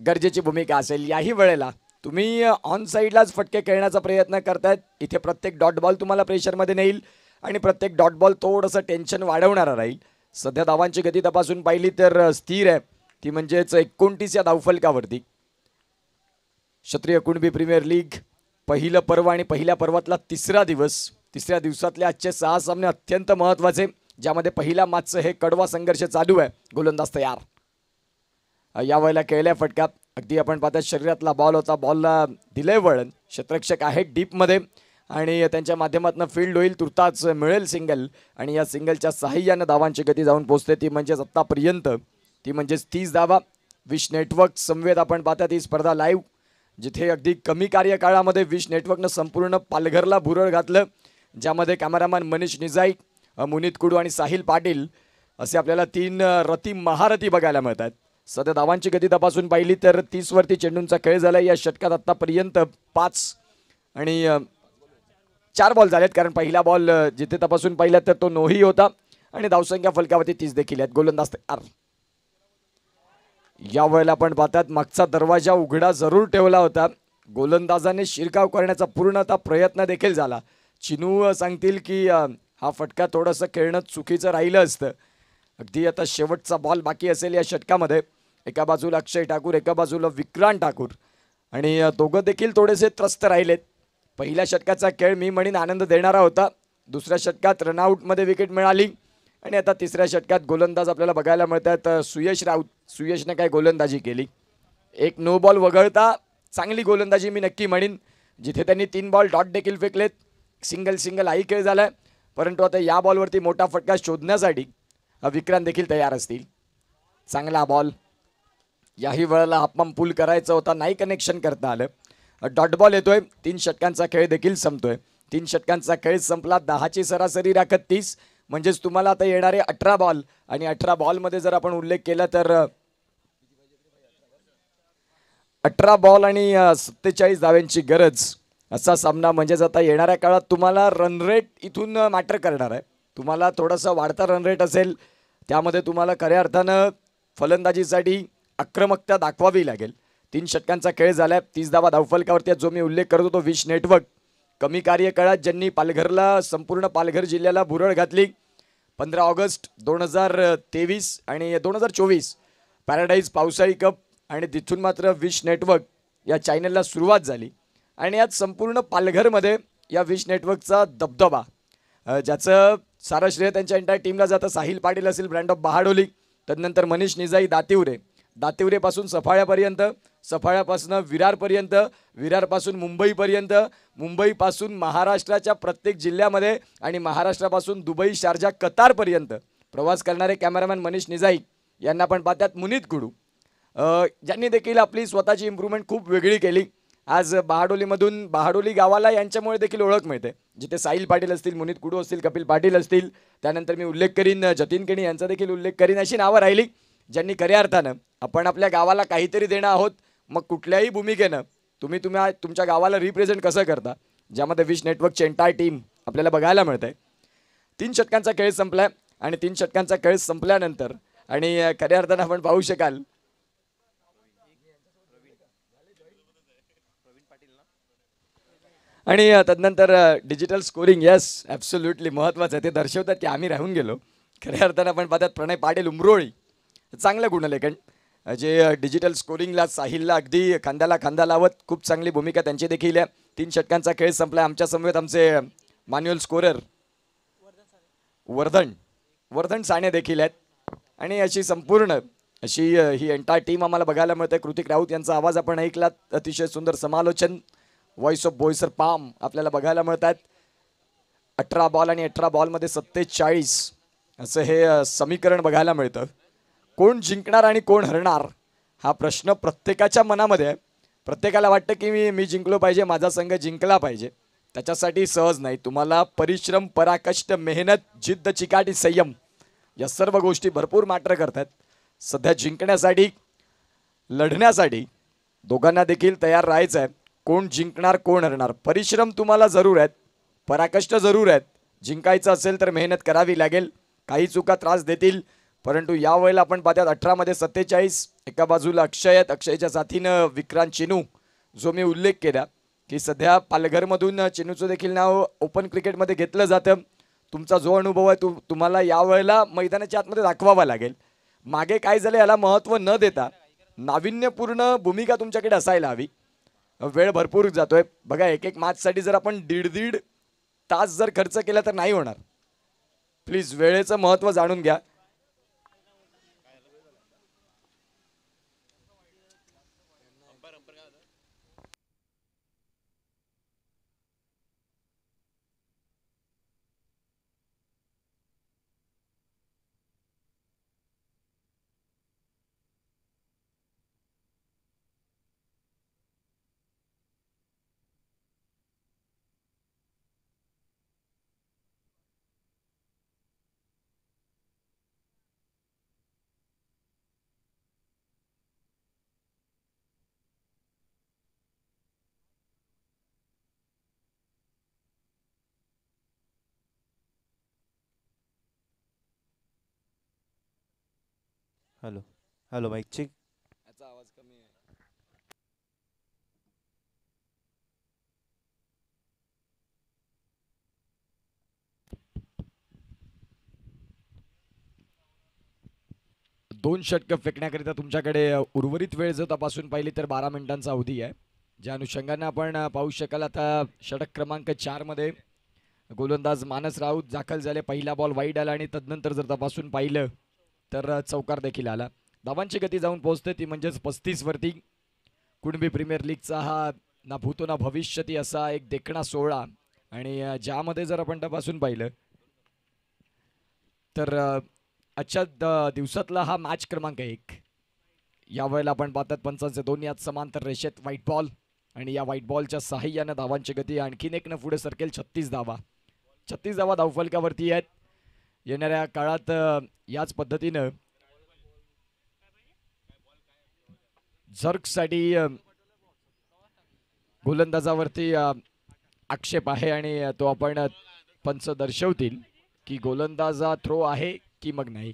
[SPEAKER 2] गरजेची भूमिका असेल. याही वेळेला तुम्ही ऑन साईडलाच फटके खेळण्याचा प्रयत्न करतायत. इथे प्रत्येक डॉट बॉल तुम्हाला प्रेशरमध्ये नेईल आणि प्रत्येक डॉट बॉल थोडंसं टेन्शन वाढवणारा राहील. सध्या धावांची गती तपासून पाहिली तर स्थिर आहे, ती म्हणजेच 29 या धावफलकावरती. क्षत्रिय कुणबी प्रीमियर लीग पहिलं पर्व आणि पहिल्या पर्वातला तिसरा दिवस. तिसऱ्या दिवसातले आजचे 6 सामने अत्यंत महत्त्वाचे, ज्यामध्ये पहिल्या मॅचचं हे कडवा संघर्ष चालू आहे. गोलंदाज तयार. या वेळेला खेळल्या फटका अगदी आपण पाहता शरीरातला बॉल होता, बॉलला दिलंय वळण. क्षेत्ररक्षक आहे डीपमध्ये आणि त्यांच्या माध्यमातून फील्ड होईल, तुर्ताच मिळेल सिंगल आणि या सिंगलच्या साहाय्यानं धावांची गती जाऊन पोहोचते, ती म्हणजेच आत्तापर्यंत ती म्हणजेच 30 धावा. विश नेटवर्क समवेत आपण पाहतात ही स्पर्धा लाईव्ह, जिथे अगदी कमी कार्यकाळामध्ये विश नेटवर्कनं संपूर्ण पालघरला भुरळ घातलं, ज्यामध्ये कॅमेरामॅन मनीष निजाई, मुनीत कुडू आणि साहिल पाटील असे आपल्याला 3 रथी महारथी बघायला मिळतात. सध्या धावांची गती तपासून पाहिली तर 30 वरती चेंडूंचा खेळ झाला. या षटकात आतापर्यंत 5 आणि 4 बॉल झालेत, कारण पहिला बॉल जिथे तपासून पाहिला तर तो नोही होता आणि धावसंख्या फलकावरती 30 देखील आहेत. गोलंदाज तयार. या वेळेला आपण पाहतात मागचा दरवाजा उघडा जरूर ठेवला होता. गोलंदाजाने शिरकाव करण्याचा पूर्णतः प्रयत्न देखील झाला. चिनू सांगतील की हा फटका थोडंसं खेळणं चुकीचं राहिलं असतं. अगदी आता शेवटचा बॉल बाकी असेल या षटकामध्ये. एका बाजूला अक्षय ठाकूर, एका बाजूला विक्रांत ठाकूर आणि दोघं देखील थोडेसे त्रस्त राहिलेत. पहिल्या षटकाचा खेळ मी म्हणीन आनंद देणारा होता. दुसऱ्या षटकात रनआउटमध्ये विकेट मिळाली आणि आता तिसऱ्या षटकात गोलंदाज आपल्याला बघायला मिळतात सुयश राऊत. सुयशने काय गोलंदाजी केली, एक नो बॉल वगळता चांगली गोलंदाजी मी नक्की म्हणीन, जिथे त्यांनी 3 बॉल डॉट देखील फेकलेत. सिंगल हाही खेळ झालाय, परंतु आता या बॉलवरती मोठा फटका शोधण्यासाठी विक्रांत देखील तयार असतील. चांगला बॉल. याही वेळेला हाफपाम पूल करायचा होता, नाही कनेक्शन करता आलं. डॉट बॉल येतोय. 3 षटकांचा खेळ देखील संपतोय. 3 षटकांचा खेळ संपला. 10ची सरासरी राखत 30, म्हणजेच तुम्हाला आता येणारे 18 बॉल आणि 18 बॉलमध्ये जर आपण उल्लेख केला तर 18 बॉल आणि 47 धाव्यांची गरज असा सामना. म्हणजेच आता येणाऱ्या काळात तुम्हाला रन रेट इथून मॅटर करणार आहे. तुम्हाला थोडासा वाढता रन रेट असेल, त्यामध्ये तुम्हाला खऱ्या अर्थानं फलंदाजीसाठी आक्रमकता दाखवावी लागेल. 3 षटकांचा खेळ झाला. 30 धावा धावफलकावरती जो मी उल्लेख करतो तो विश नेटवर्क. कमी कार्यकाळात ज्यांनी पालघरला, संपूर्ण पालघर जिल्ह्याला भुरळ घातली. 15 ऑगस्ट 2023 आणि 2024 पॅराडाईज पावसाळी कप आणि तिथून मात्र विश नेटवर्क या चॅनलला सुरुवात झाली आणि आज संपूर्ण पालघरमध्ये या विश नेटवर्कचा दबदबा, ज्याचं सारं श्रेय त्यांच्या एंटायर टीमला जातं. साहिल पाटील असेल ब्रँड ऑफ बहाडोली, तदनंतर मनीष निजाई दातिवरे, दातिवरेपासून सफाळ्यापर्यंत, सफाळ्यापासून विरारपर्यंत, विरारपासून मुंबईपर्यंत, मुंबईपासून महाराष्ट्राच्या प्रत्येक जिल्ह्यामध्ये आणि महाराष्ट्रापासून दुबई, शारजा, कतारपर्यंत प्रवास करणारे कॅमेरामॅन मनीष निजाई यांना पण पाहतात. मुनीत कुडू ज्यांनी देखील आपली स्वतःची इम्प्रूव्हमेंट खूप वेगळी केली. आज बहाडोलीमधून बहाडोली गावाला यांच्यामुळे देखील ओळख मिळते, जिथे साहिल पाटील असतील, मुनीत कुडू असतील, कपिल पाटील असतील, त्यानंतर मी उल्लेख करीन जतीन केणी यांचा देखील उल्लेख करीन. अशी नावं राहिली ज्यांनी खऱ्या अर्थानं आपण आपल्या गावाला काहीतरी देणं आहोत. मग कुठल्याही भूमिकेनं तुम्ही तुमच्या गावाला रिप्रेझेंट कसं करता, ज्यामध्ये विश नेटवर्कची एंटायर टीम आपल्याला बघायला मिळते. 3 षटकांचा खेळ संपलाय आणि 3 षटकांचा खेळ संपल्यानंतर आणि खऱ्या अर्थानं आपण पाहू शकाल आणि तदनंतर डिजिटल स्कोरिंग. येस, ॲब्सोल्युटली महत्त्वाचं आहे. ते दर्शवतात की आम्ही राहून गेलो. खऱ्या अर्थानं आपण पाहतात प्रणय पाटील उमरोळी, चांगलं गुणलेखन, जे डिजिटल स्कोरिंगला साहिलला अगदी खांद्याला खांदा लावत खूप चांगली भूमिका त्यांची देखील आहे. 3 षटकांचा खेळ संपला. आमच्या समवेत आमचे मॅन्युअल स्कोरर वर्धन साने देखील आहेत आणि अशी संपूर्ण अशी ही एंटायर टीम आम्हाला बघायला मिळते. कृतिक राऊत यांचा आवाज आपण ऐकलात. अतिशय सुंदर समालोचन व्हॉइस ऑफ बोईसर पाम आपल्याला बघायला मिळतात. 18 बॉल आणि 18 बॉलमध्ये 47 असं हे समीकरण बघायला मिळतं. कोण जिंकणार आणि कोण हरणार हा प्रश्न प्रत्येकाच्या मनामध्ये आहे. प्रत्येकाला वाटतं की मी जिंकलो पाहिजे, माझा संघ जिंकला पाहिजे. त्याच्यासाठी सहज नाही, तुम्हाला परिश्रम, पराकष्ट, मेहनत, जिद्द, चिकाटी, संयम या सर्व गोष्टी भरपूर मॅटर करतात. सध्या जिंकण्यासाठी, लढण्यासाठी दोघांना देखील तयार राहायचं आहे. कोण जिंकणार कोण हरणार, परिश्रम तुम्हाला जरूर आहेत, पराकष्ट जरूर आहेत. जिंकायचं असेल तर मेहनत करावी लागेल. काही चुका त्रास देतील, परंतु यावेळेला आपण पाहतात 18 मध्ये 47. एका बाजूला अक्षय आहेत, अक्षयच्या साथीनं विक्रांत चिनू, जो मी उल्लेख केला की सध्या पालघरमधून चिनूचं देखील नाव ओपन क्रिकेटमध्ये घेतलं जातं. तुमचा जो अनुभव आहे तुम्हाला यावेळेला मैदानाच्या आतमध्ये दाखवावा लागेल. मागे काय झालं याला महत्त्व न देता नाविन्यपूर्ण भूमिका तुमच्याकडे असायला हवी. वेळ भरपूर जातोय बघा. एक एक मॅचसाठी जर आपण दीड तास जर खर्च केला तर नाही होणार. प्लीज वेळेचं महत्त्व जाणून घ्या.
[SPEAKER 1] Hello hello mike check.
[SPEAKER 2] याचा आवाज कमी आहे. दोन षटकं फेकण्याकरिता तुमच्याकडे उर्वरित वेळ जर तपासून पाहिली तर 12 मिनिटांचा अवधी आहे. ज्या अनुषंगाने आपण पाहू शकाल आता षटक क्रमांक 4 मध्ये गोलंदाज मानस राऊत दाखल झाले. पहिला बॉल वाईड आला आणि तदनंतर जर तपासून पाहिलं तर चौकार देखील आला. धावांची गती जाऊन पोहोचते ती म्हणजेच 35 वरती. कुणबी प्रीमियर लीगचा हा ना भूतो ना भविष्यती असा एक देखणा सोहळा आणि ज्यामध्ये जर आपण तपासून पाहिलं तर आजच्या दिवसातला हा मॅच क्रमांक 1. यावेळेला आपण पाहतात पंचांचे दोन्ही हात समांतर रेषेत, व्हाईट बॉल आणि या व्हाईट बॉलच्या साहाय्याने धावांची गती आणखीन एक न पुढे सरकेल. 36 धावा, 36 धावा धावफलकावरती आहेत. येणाऱ्या काळात याच पद्धतीनं झर्कसाठी गोलंदाजावरती आक्षेप आहे आणि तो आपण पंच दर्शवतील की गोलंदाजा थ्रो आहे की मग नाही.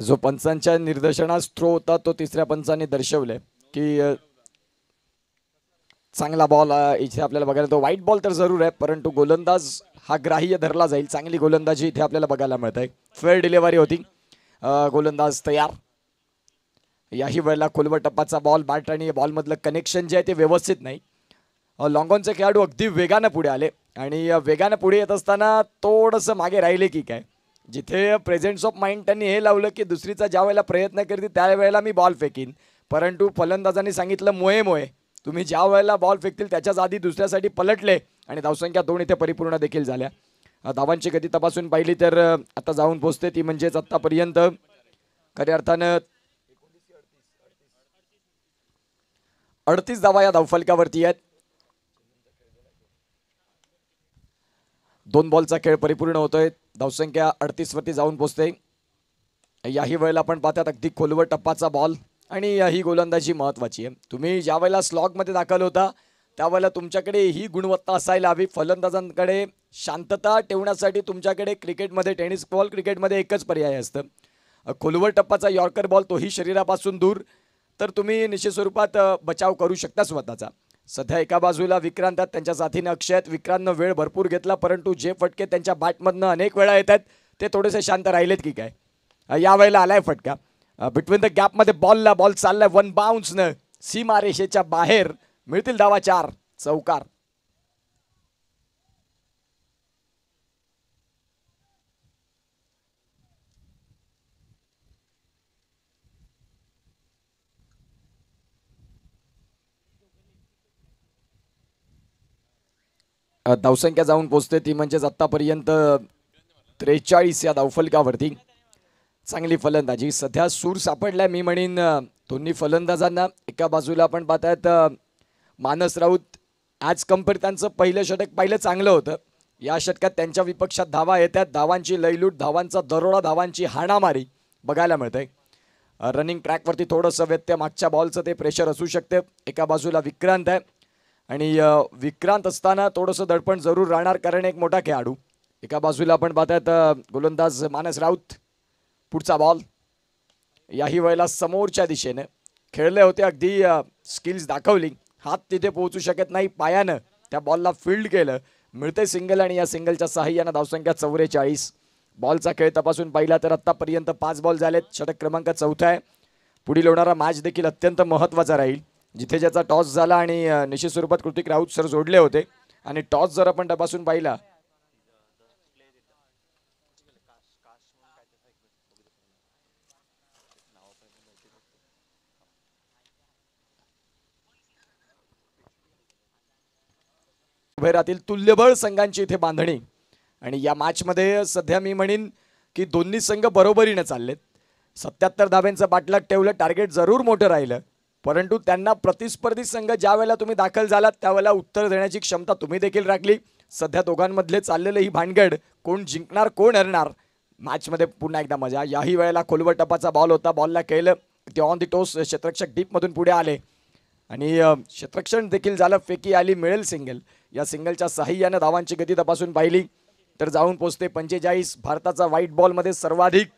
[SPEAKER 2] जो पंचांच्या निर्देशनास थ्रो होता तो तिसऱ्या पंचाने दर्शवले की चांगला बॉल इथे आपल्याला बघायला तो व्हाईट बॉल तर जरूर आहे, परंतु गोलंदाज हा ग्राह्य धरला जाईल. चांगली गोलंदाजी इथे आपल्याला बघायला मिळत आहे. फेअर डिलिव्हरी होती. गोलंदाज तयार. याही वेळेला खोलवर टप्पाचा बॉल, बॅट आणि बॉलमधलं कनेक्शन जे आहे ते व्यवस्थित नाही. लॉंगॉनचे खेळाडू अगदी वेगानं पुढे आले आणि वेगानं पुढे येत असताना थोडंसं मागे राहिले की काय. जिथे प्रेझेन्स ऑफ माइंड त्यांनी हे लावलं की दुसरीचा ज्या वेळेला प्रयत्न करते त्यावेळेला मी बॉल फेकीन, परंतु फलंदाजांनी सांगितलं मोये तुम्ही ज्या वेळेला बॉल फेकतील त्याच्याच आधी दुसऱ्यासाठी पलटले आणि धावसंख्या 2 इथे परिपूर्ण देखील झाल्या. धावांची गती तपासून पाहिली तर आता जाऊन पोहोचते ती म्हणजेच आतापर्यंत खऱ्या अर्थानं 38 धावा या धावफलकावरती आहेत. 2 बॉलचा खेळ परिपूर्ण होतोय. धावसंख्या 38 वरती जाऊन पोहोचते. याही वेळेला आपण पाहतात अगदी खोलवर टप्पाचा बॉल आणि ही गोलंदाजी महत्त्वाची आहे. तुम्ही ज्या वेळेला स्लॉगमध्ये दाखल होता त्यावेळेला तुमच्याकडे ही गुणवत्ता असायला हवी. फलंदाजांकडे शांतता ठेवण्यासाठी तुमच्याकडे क्रिकेटमध्ये, टेनिस बॉल क्रिकेटमध्ये एकच पर्याय असतं, खोलवर टप्पाचा यॉर्कर बॉल, तोही शरीरापासून दूर, तर तुम्ही निश्चित स्वरूपात बचाव करू शकता स्वतःचा. सध्या एका बाजूला विक्रांत आहेत, त्यांच्या साथीने अक्षय आहेत. विक्रांतनं वेळ भरपूर घेतला, परंतु जे फटके त्यांच्या बॅटमधनं अनेक वेळा येत आहेत ते थोडेसे शांत राहिलेत की काय. यावेळेला आलाय फटका बिटवीन द गॅपमध्ये, बॉल चाललाय वन बाउन्सनं सीमारेषेच्या बाहेर. मिळतील धावा 4, चौकार. धावसंख्या जाऊन पोचते ती म्हणजेच आतापर्यंत 43 या धावफलकावरती. चांगली फलंदाजी, सध्या सूर सापडलाय मी म्हणेन दोन्ही फलंदाजांना. एका बाजूला आपण पाहतायत मानस राऊत, ॲज कम्पेअर त्यांचं पहिलं षटक पाहिलं चांगलं होतं. या षटकात त्यांच्या विपक्षात धावा येतात, धावांची लयलूट, धावांचा दरोडा, धावांची हाणामारी बघायला मिळतंय. रनिंग ट्रॅकवरती थोडंसं व्यत्यय, मागच्या बॉलचं ते प्रेशर असू शकते. एका बाजूला विक्रांत आहे आणि विक्रांत असताना थोडंसं दडपण जरूर राहणार कारण एक मोठा खेळाडू. एका बाजूला आपण पाहतायत गोलंदाज मानस राऊत. पुढचा बॉल याही वेळेला समोरच्या दिशेने खेळले होते, अगदी स्किल्स दाखवली, हात तिथे पोहोचू शकत नाही, पायानं त्या बॉलला फील्ड केलं. मिळते सिंगल आणि या सिंगलच्या साहाय्यानं धावसंख्या 44. बॉलचा खेळ तपासून पाहिला तर आत्तापर्यंत 5 बॉल झालेत, षटक क्रमांक 4 आहे. पुढील होणारा मॅच देखील अत्यंत महत्त्वाचा राहील, जिथे ज्याचा टॉस झाला आणि निश्चित स्वरूपात कृतिक राऊत सर जोडले होते. आणि टॉस जर आपण तपासून पाहिला भैरातील तुल्यबळ संघांची इथे बांधणी. आणि या मॅचमध्ये सध्या मी म्हणेन की दोन्ही संघ बरोबरीने चाललेत. 77 धाब्यांचं पाठलाग ठेवलं, टार्गेट जरूर मोठं राहिलं, परंतु त्यांना प्रतिस्पर्धी संघ ज्या वेळेला तुम्ही दाखल झालात त्यावेळेला उत्तर देण्याची क्षमता तुम्ही देखील राखली. सध्या दोघांमधले चाललेलं ही भानगड, कोण जिंकणार कोण हरणार, मॅचमध्ये पुन्हा एकदा मजा. याही वेळेला खोलवर टपाचा बॉल होता, बॉलला केलं ते ऑन दी टोस, क्षेत्ररक्षक डीपमधून पुढे आले आणि क्षेत्ररक्षण देखील झालं, फेकी आली, मिळेल सिंगल. या सिंगलच्या साहाय्यानं धावांची गती तपासून पाहिली तर जाऊन पोचते 45. भारताचा व्हाईट बॉलमध्ये सर्वाधिक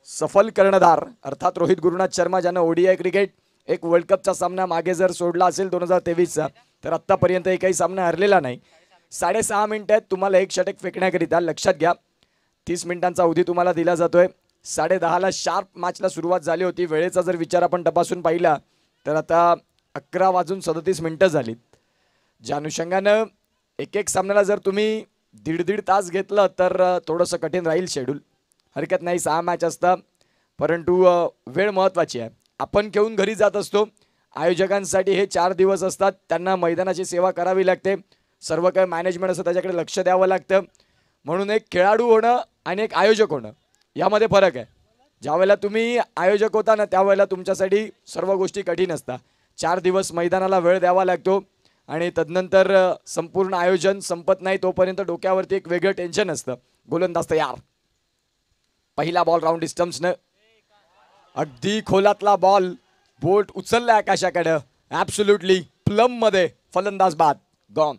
[SPEAKER 2] सफल कर्णधार अर्थात रोहित गुरुनाथ शर्मा, ज्यानं ओडीआय क्रिकेट एक वर्ल्ड कपचा सामना मागे जर सोडला असेल 2023चा तर आत्तापर्यंत एकही सामना हरलेला नाही. 6.5 मिनिटात तुम्हाला एक षटक फेकण्याकरिता, लक्षात घ्या 30 मिनिटांचा अवधी तुम्हाला दिला जातोय. 10:30ला शार्प मॅचला सुरुवात झाली होती. वेळेचा जर विचार आपण तपासून पाहिला तर आता 11:37 झालीत. ज्या अनुषंगानं एक सामन्याला जर तुम्ही दीड तास घेतलं तर थोडंसं कठीण राहील शेड्यूल. हरकत नाही, 6 मॅच असतात, परंतु वेळ महत्त्वाची आहे. आपण घेऊन घरी जात असतो, आयोजकांसाठी हे 4 दिवस असतात, त्यांना मैदानाची सेवा करावी लागते, सर्व काही मॅनेजमेंट असतं त्याच्याकडे लक्ष द्यावं लागतं. म्हणून एक खेळाडू होणं आणि एक आयोजक होणं यामध्ये फरक आहे. ज्यावेळेला तुम्ही आयोजक होता ना त्यावेळेला तुमच्यासाठी सर्व गोष्टी कठीण असतात. 4 दिवस मैदानाला वेळ द्यावा लागतो आणि तदनंतर संपूर्ण आयोजन संपत नाही तोपर्यंत डोक्यावरती एक वेगळं टेन्शन असतं. गोलंदाज तयार, पहिला बॉल राऊंड डिस्टन्सनं, अगदी खोलातला बॉल, बोट उचललाय आकाशाकडं, ॲब्सोल्युटली प्लम मध्ये, फलंदाज बाद, गॉन.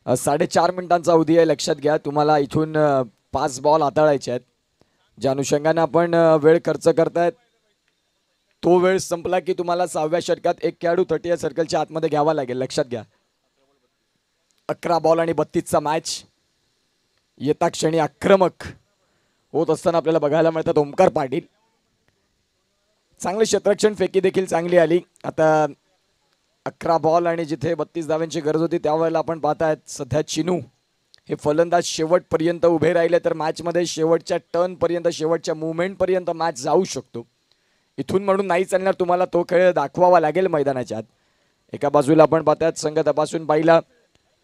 [SPEAKER 2] साडे 4 मिनिटांचा अवधी आहे, लक्षात घ्या. तुम्हाला इथून 5 बॉल हाताळायचे आहेत. ज्या अनुषंगाने आपण वेळ खर्च करतायत तो वेळ संपला की तुम्हाला 6व्या षटकात एक खेळाडू 30 सर्कलच्या आतमध्ये घ्यावा लागेल, लक्षात घ्या. 11 बॉल आणि 32चा मॅच. येता क्षणी आक्रमक होत असताना आपल्याला बघायला मिळतात ओमकार पाटील. चांगले क्षेत्ररक्षण फेकी देखील चांगली आली. आता 11 बॉल आणि जिथे 32 धाव्यांची गरज होती त्यावेळेला आपण पाहतायत सध्या चिनू हे फलंदाज शेवटपर्यंत उभे राहिले तर मॅचमध्ये शेवटच्या टर्नपर्यंत शेवटच्या मुवमेंटपर्यंत मॅच जाऊ शकतो. इथून म्हणून नाही चालणार, तुम्हाला तो खेळ दाखवावा लागेल मैदानाच्या आत. एका बाजूला आपण पाहतायत संघ तपासून पाहिला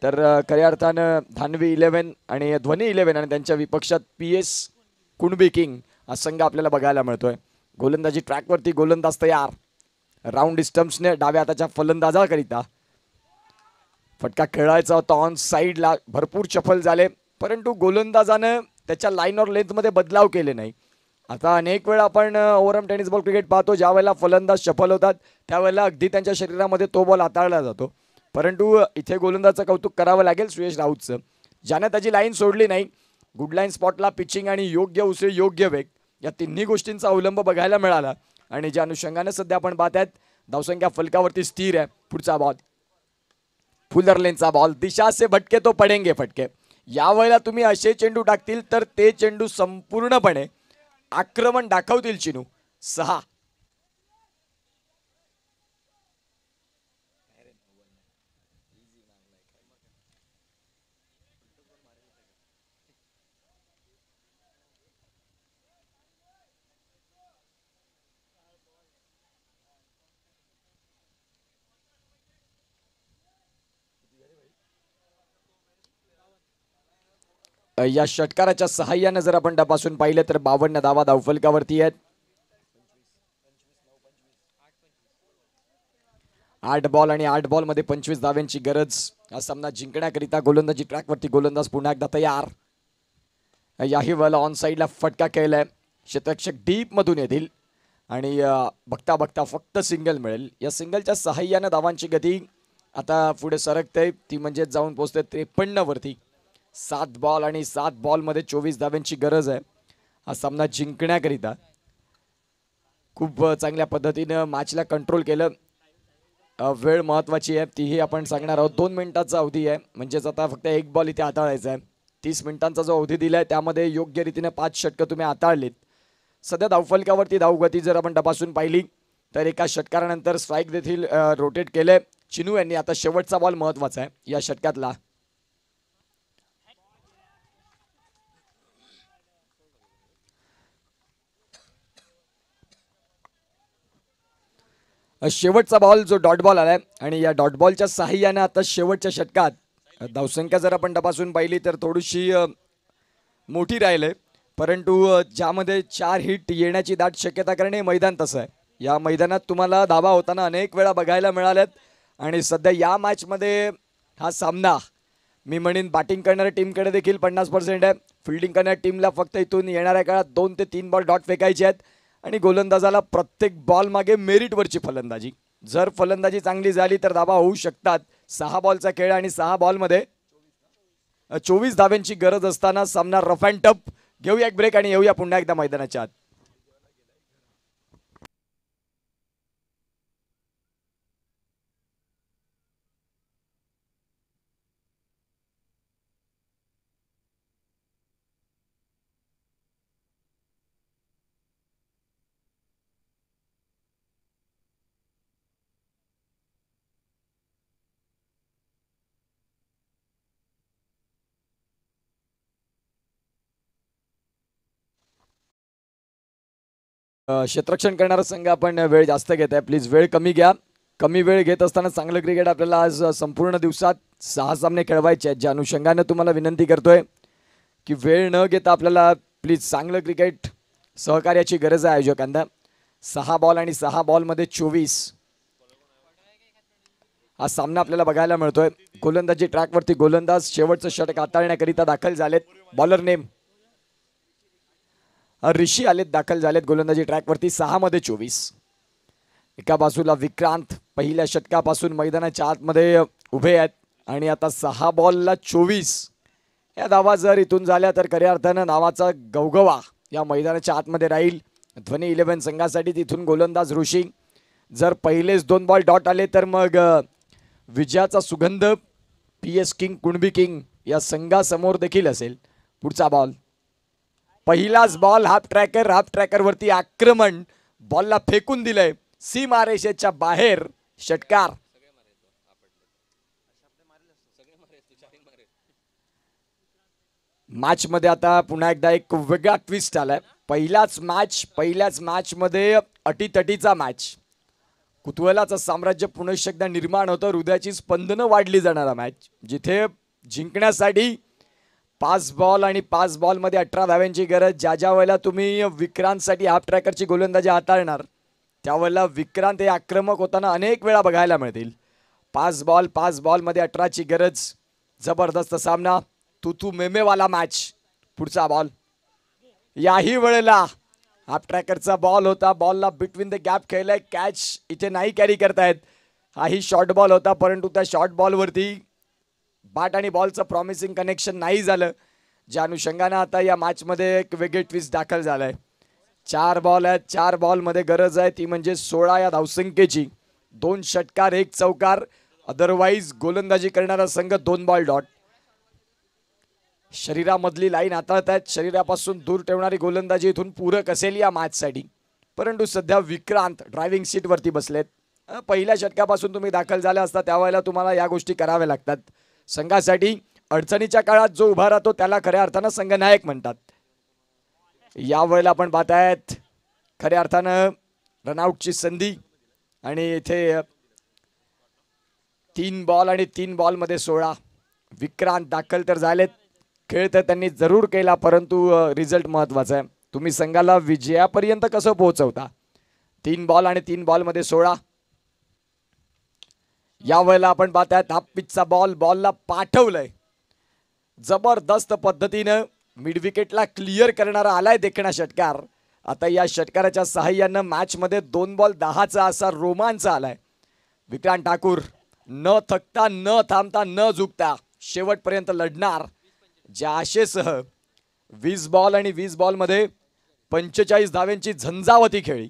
[SPEAKER 2] तर खऱ्या अर्थानं धानवी 11 आणि ध्वनी 11 आणि त्यांच्या विपक्षात PS कुणबी किंग हा संघ आपल्याला बघायला मिळतोय. गोलंदाजी ट्रॅकवरती गोलंदाज तयार. राऊंड डिस्टन्सने डाव्या हाताच्या फलंदाजाकरिता फटका खेळायचा होता ऑन साईडला. भरपूर चफल झाले परंतु गोलंदाजानं त्याच्या लाईन और लेंथमध्ये बदलाव केले नाही. आता अनेक वेळा आपण ओव्हरआर्म टेनिस बॉल क्रिकेट पाहतो, ज्या वेळेला फलंदाज सफल होतात त्यावेळेला अगदी त्यांच्या शरीरामध्ये तो बॉल हाताळला जातो. परंतु इथे गोलंदाजाचं कौतुक करावं लागेल सुयश राऊतचं, ज्यानं त्याची लाईन सोडली नाही. गुड लाईन स्पॉटला पिचिंग आणि योग्य उसळी योग्य वेग या तिन्ही गोष्टींचा अवलंब बघायला मिळाला आणि ज्या अनुषंगानं सध्या आपण पाहतायत धावसंख्या फलकावरती स्थिर आहे. पुढचा बॉल फुलर लेनचा बॉल, दिशा से भटके तो पडेंगे फटके. यावेळेला तुम्ही असे चेंडू टाकतील तर ते चेंडू संपूर्णपणे आक्रमण दाखवतील चिनू. 6 या षटकाराच्या सहाय्याने जर आपण तपासून पाहिले तर 52 धावा धावफलकावरती आहेत. 8 बॉल आणि 8 बॉल मध्ये 25 धाव्यांची गरज. हा सामना जिंकण्याकरिता गोलंदाजी ट्रॅकवरती गोलंदाज पुन्हा एकदा तयार. याही वेळेला ऑन साईडला फटका खेळलाय. क्षेत्ररक्षक डीप मधून येतील आणि बघता बघता फक्त सिंगल मिळेल. या सिंगलच्या सहाय्याने धावांची गती आता पुढे सरकते, ती म्हणजे जाऊन पोहोचते 53 वरती. 7 बॉल आणि 7 बॉल मध्ये 24 धाव्यांची गरज आहे हा सामना जिंकण्याकरिता. खूप चांगल्या पद्धतीने मॅचला कंट्रोल केलं. वेळ महत्वाची आहे तीही आपण सांगणार आहोत. 2 मिनिटाचा अवधी आहे, म्हणजेच आता फक्त 1 बॉल इथे हाताळायचा आहे. 30 मिनिटांचा जो अवधी दिलाय त्यामध्ये योग्य रीतीने 5 षटकं तुम्ही हाताळलीत. सध्या धावफलकावरती धावगती जर आपण तपासून पाहिली तर एका षटकारानंतर स्ट्राईक देखील रोटेट केले चिनू यांनी. आता शेवटचा बॉल महत्वाचा आहे या षटकातला. शेवटचा बॉल जो डॉट बॉल आलाय आणि या डॉट बॉलच्या सहाय्याने आता शेवटच्या षटकात धावसंख्या जर आपण तपासून पाहिली तर थोडीशी मोठी राहिले, परंतु ज्यामध्ये 4 हिट येण्याची दाट शक्यता करणे हे मैदान तसं आहे. या मैदानात तुम्हाला धावा होताना अनेक वेळा बघायला मिळाल्यात आणि सध्या या मॅचमध्ये हा सामना मी म्हणेन बॅटिंग करणाऱ्या टीमकडे देखील 50% आहे. फिल्डिंग करणाऱ्या टीमला फक्त इथून येणाऱ्या काळात 2 ते 3 बॉल डॉट फेकायचे आहेत आणि गोलंदाजाला प्रत्येक बॉल मागे मेरिटवरची फलंदाजी. जर फलंदाजी चांगली झाली तर धावा होऊ शकतात. 6 बॉलचा खेळ आणि 6 बॉलमध्ये 24 धाव्यांची गरज असताना सामना रफ अँड टफ. घेऊया एक ब्रेक आणि येऊया पुन्हा एकदा मैदानाच्या आत. क्षेत्ररक्षण करणारा संघ आपण वेळ जास्त घेत आहे, प्लीज वेळ कमी घ्या. कमी वेळ घेत असताना चांगलं क्रिकेट आपल्याला आज संपूर्ण दिवसात 6 सामने खेळवायचे आहेत. ज्या अनुषंगाने तुम्हाला विनंती करतोय की वेळ न घेता आपल्याला प्लीज चांगलं क्रिकेट सहकार्याची गरज आहे आयोजकांना. 6 बॉल आणि 6 बॉलमध्ये 24 हा सामना आपल्याला बघायला मिळतोय. गोलंदाजी ट्रॅकवरती गोलंदाज शेवटचं षटक हाताळण्याकरिता दाखल झालेत. बॉलर नेम ऋषी आलेत, दाखल झालेत गोलंदाजी ट्रॅकवरती. 6 मध्ये 24. एका बाजूला विक्रांत पहिल्या षटकापासून मैदानाच्या आतमध्ये उभे आहेत आणि आता 6 बॉलला 24 या धावा जर इथून झाल्या तर खऱ्या अर्थानं नावाचा गवगवा या मैदानाच्या आतमध्ये राहील. ध्वनी 11 संघासाठी तिथून गोलंदाज ऋषी. जर पहिलेच 2 बॉल डॉट आले तर मग विजयाचा सुगंध PS किंग कुणबी किंग या संघासमोर देखील असेल. पुढचा बॉल, पहिलाच बॉल, हाफ ट्रॅकर वरती आक्रमण, बॉलला फेकून दिलंय सीमारेषेच्या बाहेर, षटकार. मॅच मध्ये आता पुन्हा एकदा एक वेगळा ट्विस्ट आलाय. पहिल्याच मॅच मध्ये अटीतटीचा मॅच, कुतूहलाचं साम्राज्य पुन्हा एकदा निर्माण होतं, हृदयाची स्पंदनं वाढली जाणारा मॅच, जिथे जिंकण्यासाठी 5 बॉल आणि 5 बॉल मध्ये 18 धाव्यांची गरज. ज्या वेळेला तुम्ही विक्रांतसाठी हाफ ट्रॅकरची गोलंदाजी हाताळणार त्यावेळेला विक्रांत हे आक्रमक होताना अनेक वेळा बघायला मिळतील. 5 बॉल मध्ये 18ची गरज. जबरदस्त सामना, तू मेमेवाला मॅच. पुढचा बॉल, याही वेळेला हाफ ट्रॅकरचा बॉल होता, बॉलला बिटवीन द गॅप खेळलाय, कॅच इथे नाही कॅरी करतायत. हाही शॉर्ट बॉल होता, परंतु त्या शॉर्ट बॉलवरती बॅट आणि बॉलचं प्रॉमिसिंग कनेक्शन नाही झालं, ज्या अनुषंगानं आता या मॅचमध्ये एक वेगळे ट्विस्ट दाखल झालंय. 4 बॉल आहेत, 4 बॉलमध्ये गरज आहे ती म्हणजे 16 या धावसंख्येची. 2 षटकार 1 चौकार, अदरवाईज गोलंदाजी करणारा संघ 2 बॉल डॉट. शरीरामधली लाईन हाताळतायत, शरीरापासून दूर ठेवणारी गोलंदाजी इथून पूरक असेल या मॅचसाठी. परंतु सध्या विक्रांत ड्रायव्हिंग सीटवरती बसलेत. पहिल्या षटकापासून तुम्ही दाखल झाले असता त्यावेळेला तुम्हाला या गोष्टी कराव्या लागतात. संघासाठी अडचणीच्या काळात जो उभा राहतो त्याला खऱ्या अर्थानं संघनायक म्हणतात. यावेळेला आपण पाहतायत खऱ्या अर्थानं रनआउटची संधी, आणि इथे 3 बॉल आणि 3 बॉलमध्ये 16. विक्रांत दाखल तर झालेत, खेळ तर त्यांनी जरूर केला, परंतु रिझल्ट महत्वाचा आहे. तुम्ही संघाला विजयापर्यंत कसं पोहोचवता. 3 बॉल आणि 3 बॉलमध्ये 16. यावेळेला आपण पाहतायत हाफ पिचचा बॉल, बॉलला पाठवलंय जबरदस्त पद्धतीनं, मिड विकेटला क्लिअर करणारा आलाय देखणा षटकार. आता या षटकाराच्या सहाय्यानं मॅच मध्ये 2 बॉल 10चा असा रोमांच आलाय. विक्रांत ठाकूर न थकता, न थांबता, न झुकता शेवटपर्यंत लढणार, ज्या आशेसह 20 बॉल आणि 20 बॉल मध्ये 45 धाव्यांची झंझावती खेळी.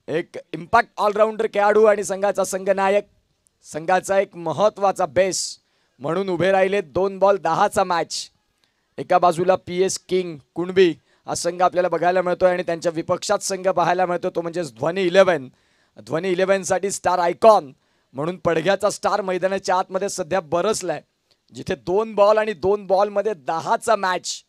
[SPEAKER 2] एक इम्पॅक्ट ऑलराऊंडर खेळाडू आणि संघाचा संघनायक, संघाचा एक महत्वाचा बेस म्हणून उभे राहिले. 2 बॉल 10चा मॅच. एका बाजूला PS किंग कुणबी हा संघ आपल्याला बघायला मिळतोय, आणि त्यांच्या विपक्षात संघ पाहायला मिळतो तो म्हणजे ध्वनी 11. ध्वनी 11 साठी स्टार आयकॉन म्हणून पडघ्याचा स्टार मैदानाच्या आतमध्ये सध्या बरसलाय, जिथे 2 बॉल आणि 2 बॉलमध्ये 10चा मॅच.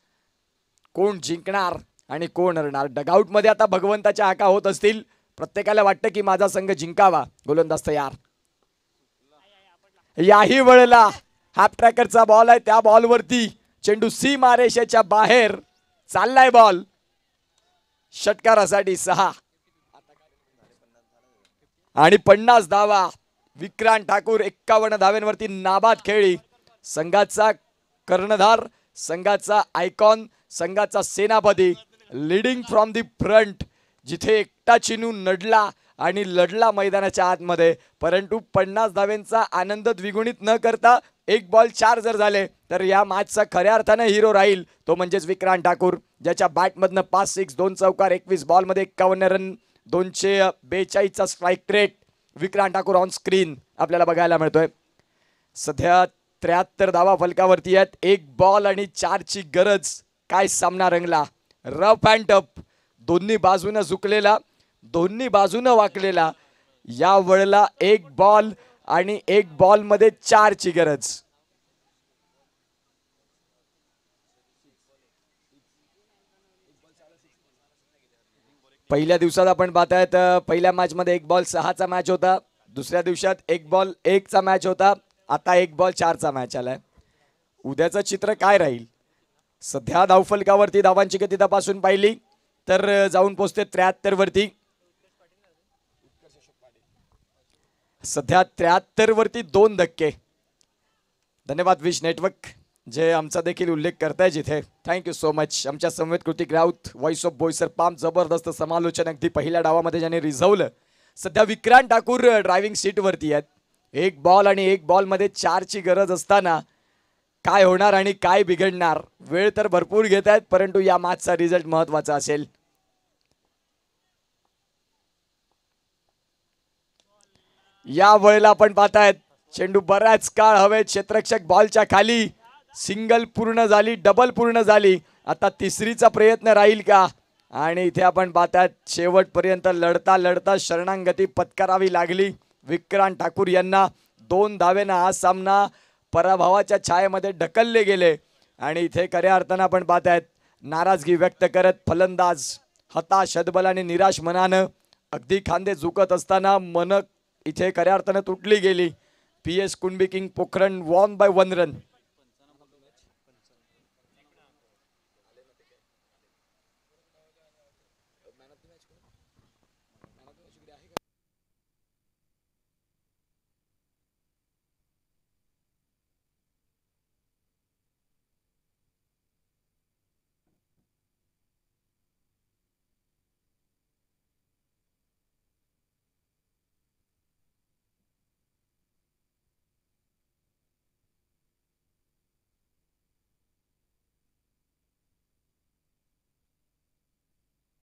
[SPEAKER 2] कोण जिंकणार आणि कोण हरणार. डगआउट मध्ये आता भगवंताच्या हाका होत असतील, प्रत्येकाला वाटतं की माझा संघ जिंकावा. गोलंदाज तयार. याही वेळेला हाफ ट्रॅकरचा बॉल आहे, त्या बॉलवरती चेंडू सीमारेषेच्या बाहेर चाललाय बॉल. षटकारासाठी 6 आणि 50 धावा. विक्रांत ठाकूर 51 धाव्यांवरती नाबाद खेळी. संघाचा कर्णधार, संघाचा आयकॉन, संघाचा सेनापती, लीडिंग फ्रॉम दी फ्रंट, जिथे एकटा चिनू नडला आणि लढला मैदानाच्या आतमध्ये, परंतु 50 धाव्यांचा आनंद द्विगुणित न करता 1 बॉल 4 जर झाले तर या मॅचचा खऱ्या अर्थाने हिरो राहील तो म्हणजेच विक्रांत ठाकूर, ज्याच्या बॅटमधनं 5 सिक्स 2 चौकार 21 बॉलमध्ये 51 रन 242चा strike rate. Vikrant Thakur on screen आपल्याला बघायला मिळतोय. सध्या 73 धावा फलकावरती आहेत. 1 बॉल आणि 4ची गरज. काय सामना रंगला. रफ अँड टफ, दोन्ही बाजूनं झुकलेला, दोन्ही बाजूनं वाकलेला. या वेळेला 1 बॉल आणि 1 बॉलमध्ये 4ची गरज. पहिल्या दिवसात आपण पाहतायत पहिल्या मॅच मध्ये 1 बॉल 6चा मॅच होता. दुसऱ्या दिवसात 1 बॉल 1चा मॅच होता. आता 1 बॉल 4चा मॅच आलाय. उद्याचं चित्र काय राहील. सध्या धावफलकावरती धावांची गती तपासून पाहिली तर जाऊन पोहोचते 73 वरती. सध्या 73 वरती 2 धक्के. धन्यवाद विश नेटवर्क जे आमचा देखील उल्लेख करताय जिथे. Thank you so much. आमच्या समवेत कृतिक Raut, voice of Boisar palm, जबरदस्त समालोचन अगदी पहिल्या डावामध्ये ज्याने रिझवलं. सध्या विक्रांत ठाकूर ड्रायव्हिंग सीट वरती आहेत. 1 बॉल आणि 1 बॉलमध्ये 4ची गरज असताना काय होणार आणि काय बिघडणार. वेळ तर भरपूर घेत आहेत, परंतु या मॅचचा रिझल्ट महत्वाचा असेल. या वेळेला आपण पाहतायत चेंडू बराच काळ हवेत. क्षेत्ररक्षक बॉलच्या खाली सिंगल पूर्ण झाली, डबल पूर्ण झाली. आता तिसरीचा प्रयत्न राहील का? आणि इथे आपण पाहतात शेवटपर्यंत लढता लढता शरणागती पत्करावी लागली विक्रांत ठाकूर यांना. 2 धावेनं हा सामना पराभवाच्या छायेमध्ये ढकलले गेले. आणि इथे खऱ्या अर्थानं आपण पाहतायत नाराजगी व्यक्त करत फलंदाज हताश, हतबल आणि निराश मनानं अगदी खांदे झुकत असताना मन इथे खऱ्या अर्थानं तुटली गेली. PS Kunbi king Pokhran won by 1 run.